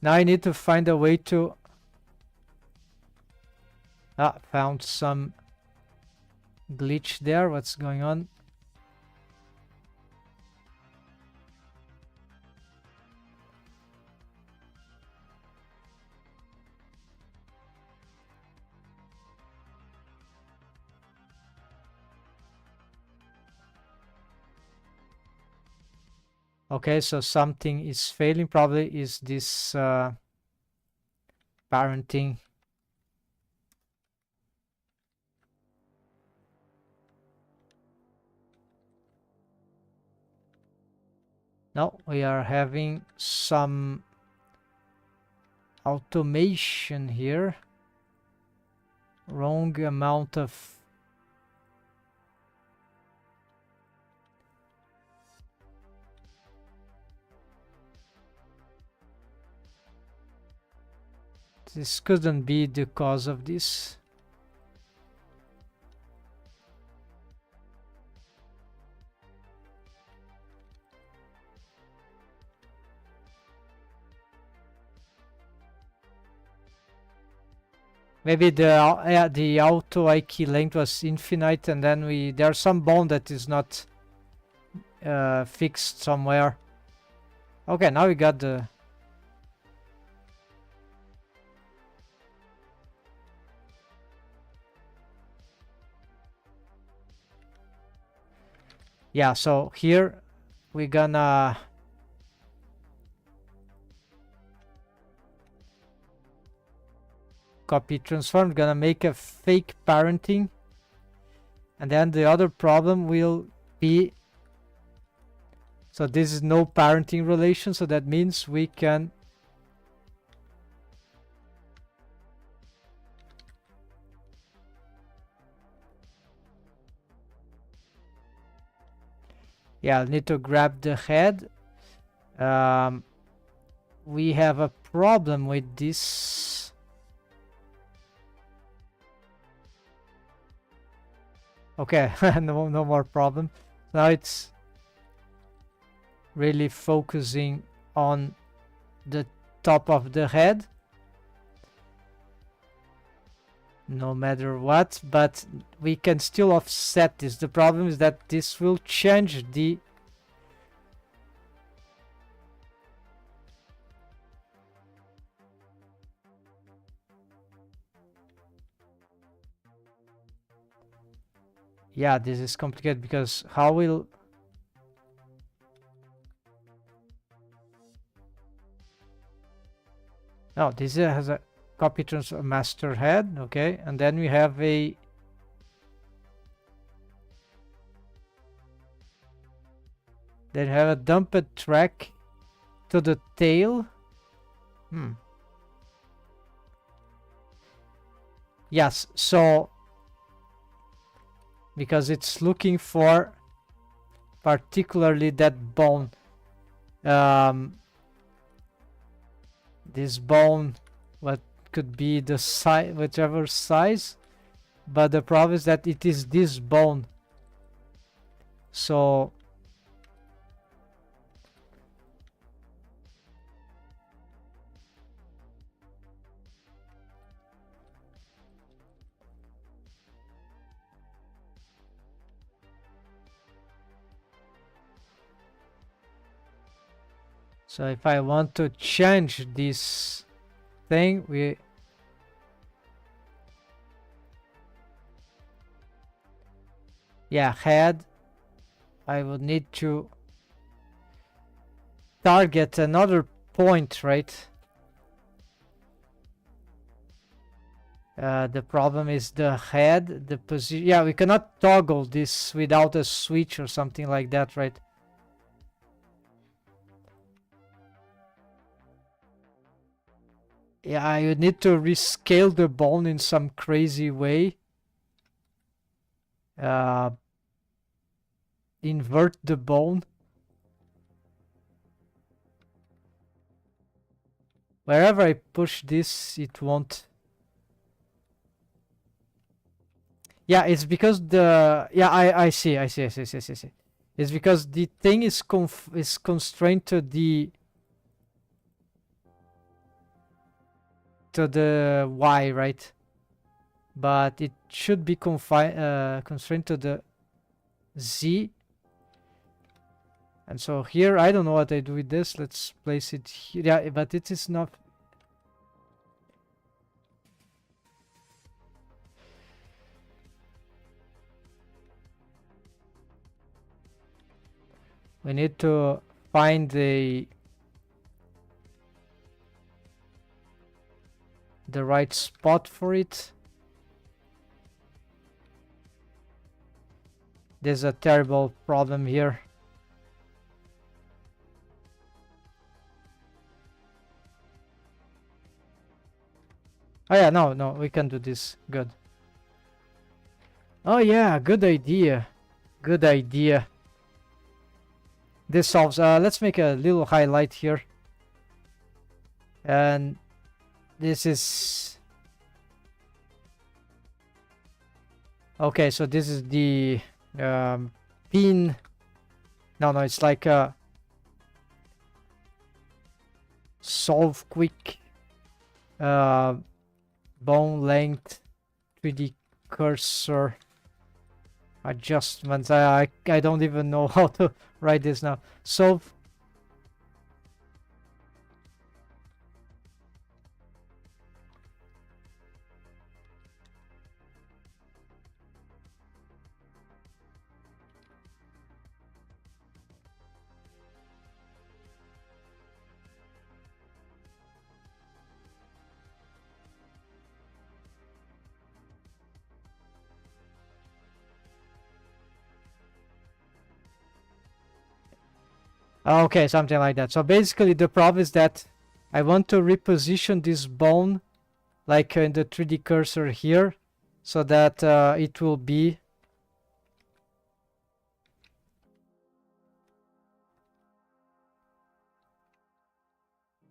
Now I need to find a way to found some glitch there. What's going on? Okay, so something is failing. Probably is this parenting. No, we are having some automation here. Wrong amount of this couldn't be the cause of this. Maybe the auto IK length was infinite, and then there's some bone that is not fixed somewhere. Okay, now we got the. Yeah, so here we're gonna copy transform, gonna make a fake parenting, and then the other problem will be, so this is no parenting relation, so that means we can I'll need to grab the head. We have a problem with this. Okay, no more problem. Now it's really focusing on the top of the head, no matter what, but we can still offset this. The problem is that this will change the Yeah, this is complicated because how will... No, this has a copy transfer master head, okay, and then we have a... Then we have a dumped track to the tail. Yes, so because it's looking for particularly that bone. This bone, what could be the size, whichever size, but the problem is that it is this bone. So if I want to change this thing, head, I would need to target another point, right? The problem is the head, the position. Yeah, we cannot toggle this without a switch or something like that, right? Yeah, you need to rescale the bone in some crazy way. Invert the bone. Wherever I push this, it won't. Yeah, it's because the... Yeah, I see. It's because the thing is constrained to the... Y, right? But it should be constrained to the Z. And so here, I don't know what I do with this. Let's place it here. Yeah, but it is not... We need to find the right spot for it. There's a terrible problem here. Oh yeah, no, we can do this. Good. Oh yeah, good idea. Good idea. This solves... let's make a little highlight here. And this is... Okay, so this is the pin... No, it's like a... solve quick bone length 3D cursor adjustments. I don't even know how to write this now. Solve okay, something like that. So basically the problem is that I want to reposition this bone like in the 3D cursor here, so that it will be...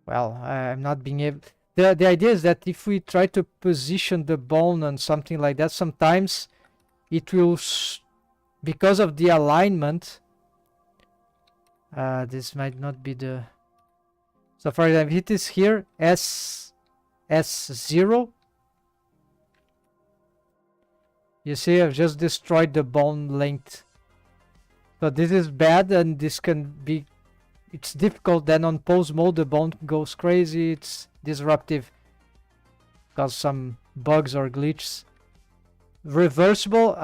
Well, I'm not being able... The idea is that if we try to position the bone on something like that, sometimes it will... Because of the alignment... this might not be the... So for example, it is here, S0. You see, I've just destroyed the bone length. So this is bad, and this can be... It's difficult. Then on pose mode, the bone goes crazy. It's disruptive. Cause some bugs or glitches. Reversible,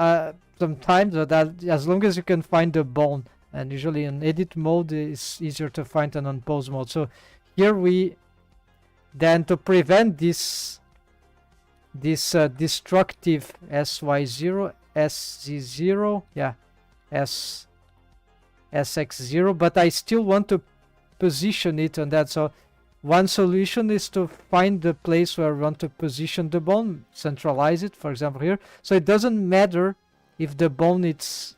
some time, so that as long as you can find the bone, and usually in edit mode it's easier to find than on pose mode. So here we then, to prevent this destructive sy0 sz0, yeah, sx0, but I still want to position it on that. So one solution is to find the place where we want to position the bone, centralize it, for example here, so it doesn't matter if the bone is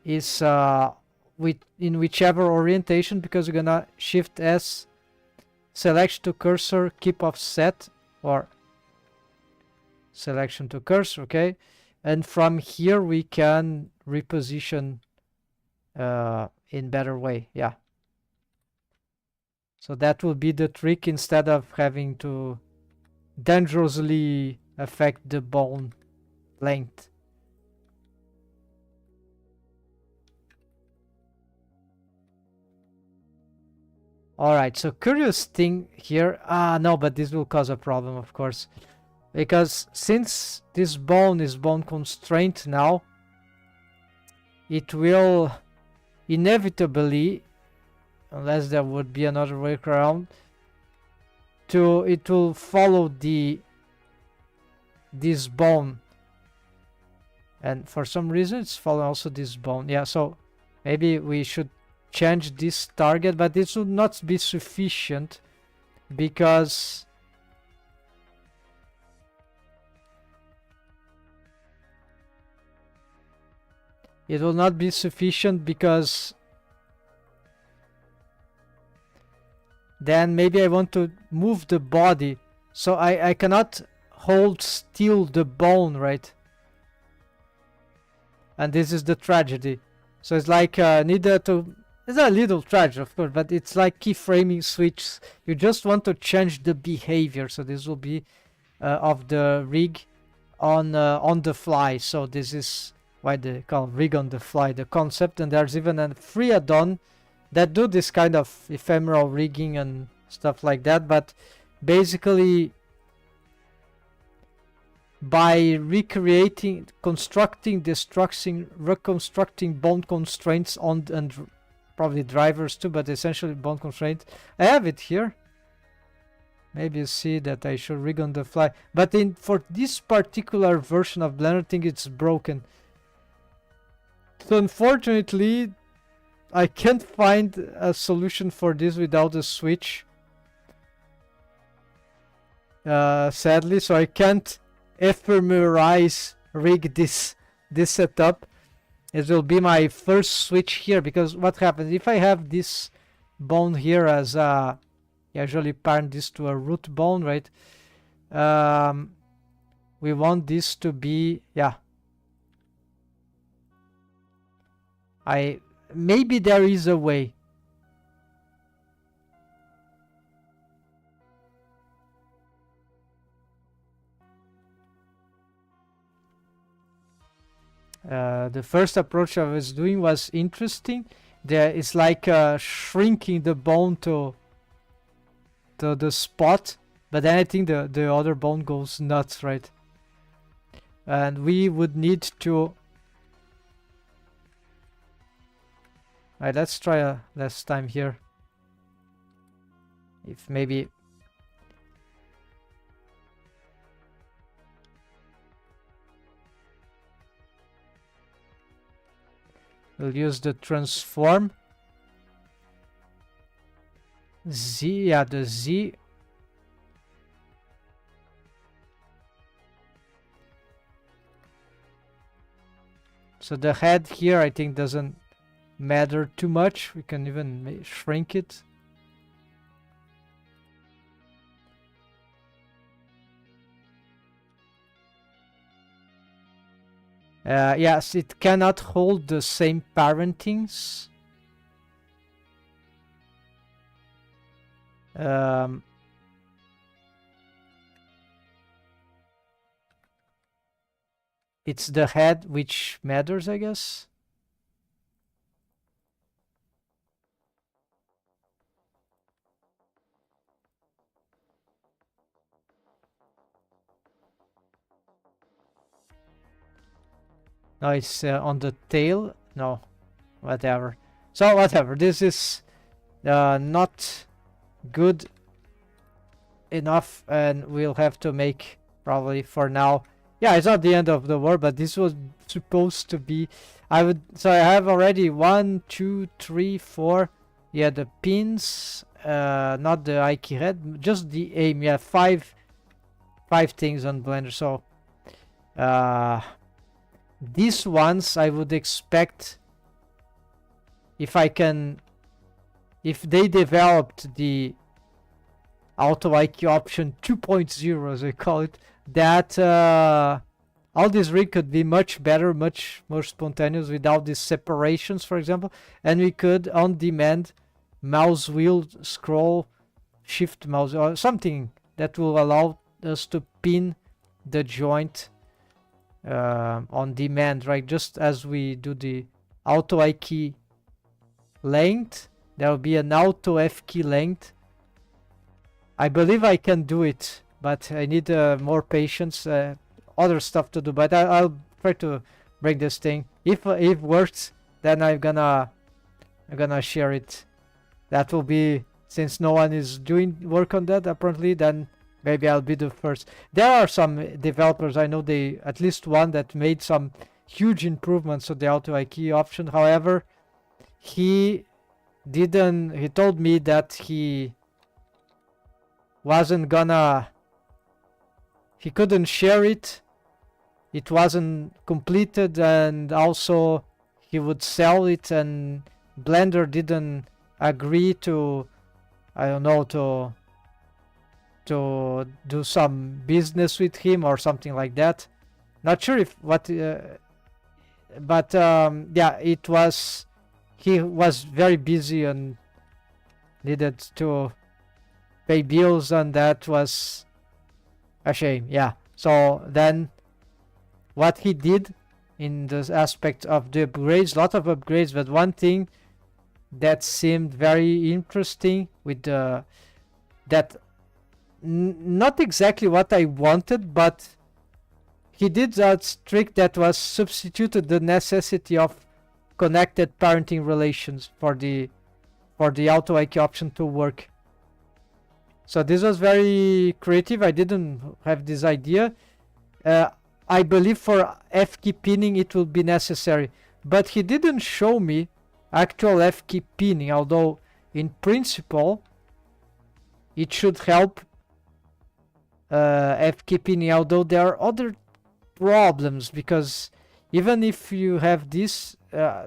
in whichever orientation, because we're gonna shift S, selection to cursor, keep offset, or selection to cursor, okay, and from here we can reposition in better way, yeah. So that will be the trick, instead of having to dangerously affect the bone length. Alright, so curious thing here. No, but this will cause a problem, of course. Because since this bone is bone constraint now, it will inevitably, unless there would be another workaround, it will follow this bone. And for some reason it's following also this bone. Yeah, so maybe we should change this target, but this would not be sufficient, because it will not be sufficient, because then maybe I want to move the body, so I cannot hold still the bone, right? And this is the tragedy. So it's like it's a little tragic, of course, but it's like keyframing switch. You just want to change the behavior. So this will be of the rig on the fly. So this is why they call rig on the fly the concept. And there's even a free add-on that do this kind of ephemeral rigging and stuff like that. But basically, by recreating, constructing, destructing, reconstructing bone constraints on and probably drivers too, but essentially bone constraint. I have it here. Maybe you see that I should rig on the fly, but for this particular version of Blender, I think it's broken. So unfortunately, I can't find a solution for this without a switch. Sadly, so I can't ephemerize rig this setup. It will be my first switch here, because what happens if I have this bone here as usually parent this to a root bone, right? We want this to be, yeah. Maybe there is a way. The first approach I was doing was interesting. It's like shrinking the bone to the spot, but then I think the other bone goes nuts, right? And we would need to... Alright, let's try a last time here. If maybe... We'll use the transform. Z, yeah, the Z. So the head here, I think, doesn't matter too much. We can even shrink it. Yes, it cannot hold the same parentings. It's the head which matters, I guess. No, it's on the tail. No, whatever. So whatever. This is not good enough, and we'll have to make probably for now. Yeah, it's not the end of the world, but this was supposed to be. So I have already 1, 2, 3, 4. Yeah, the pins, not the Ike head, just the aim. Yeah, five things on Blender. So these ones I would expect, if they developed the Auto IQ option 2.0, as I call it, that all this rig could be much better, much more spontaneous without these separations, for example, and we could on demand mouse wheel scroll, shift mouse, or something that will allow us to pin the joint on demand, right? Just as we do the Auto I key length, there will be an Auto F key length. I believe I can do it, but I need more patience, other stuff to do. But I'll try to break this thing. If it works, then I'm gonna share it. That will be, since no one is doing work on that apparently, then maybe I'll be the first. There are some developers, I know, at least one that made some huge improvements to the Auto IQ option. However, he told me that he couldn't share it. It wasn't completed, and also he would sell it, and Blender didn't agree to, I don't know, to do some business with him or something like that. Not sure if what, but yeah, he was very busy and needed to pay bills, and that was a shame. Yeah, so then what he did in the aspect of the upgrades, lot of upgrades, but one thing that seemed very interesting with not exactly what I wanted, but he did that trick that was substituted the necessity of connected parenting relations for the Auto IQ option to work. So this was very creative. I didn't have this idea. I believe for F key pinning it will be necessary, but he didn't show me actual F key pinning, although in principle it should help F key pinning, although there are other problems, because even if you have this,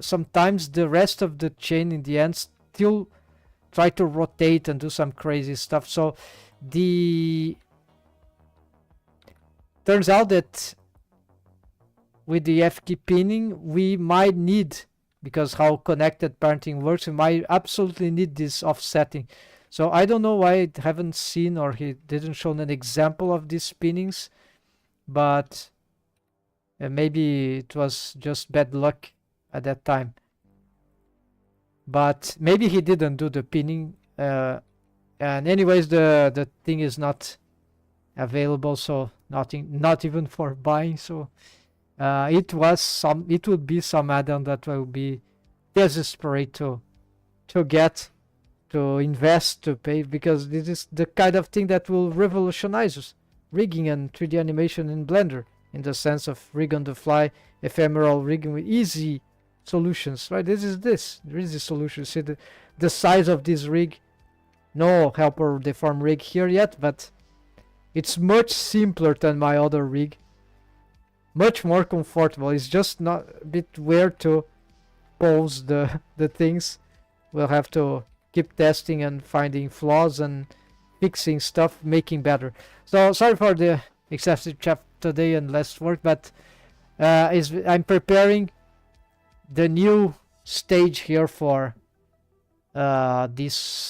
sometimes the rest of the chain in the end still try to rotate and do some crazy stuff. So turns out that with the F key pinning we might need, because how connected parenting works, we might absolutely need this offsetting. So I don't know why I haven't seen, or he didn't show an example of these pinnings, but maybe it was just bad luck at that time. But maybe he didn't do the pinning, and anyways the thing is not available, so not even for buying. So it would be some add-on that will be desperate to get, to invest, to pay, because this is the kind of thing that will revolutionize rigging and 3D animation in Blender, in the sense of rig on the fly, ephemeral rigging with easy solutions, right? This is the solution. See the size of this rig. No helper deform rig here yet, but it's much simpler than my other rig, much more comfortable. It's just not a bit weird to pose the things. We'll have to keep testing and finding flaws and fixing stuff, making better. So sorry for the excessive chat today and less work, but I'm preparing the new stage here for this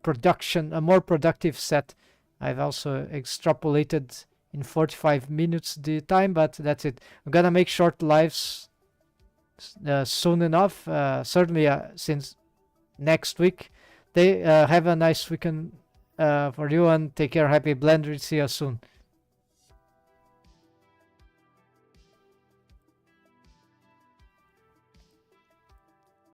production, a more productive set. I've also extrapolated in 45 minutes the time, but that's it. I'm gonna make short lives soon enough, certainly since next week. Have a nice weekend for you, and take care. Happy Blender. See you soon.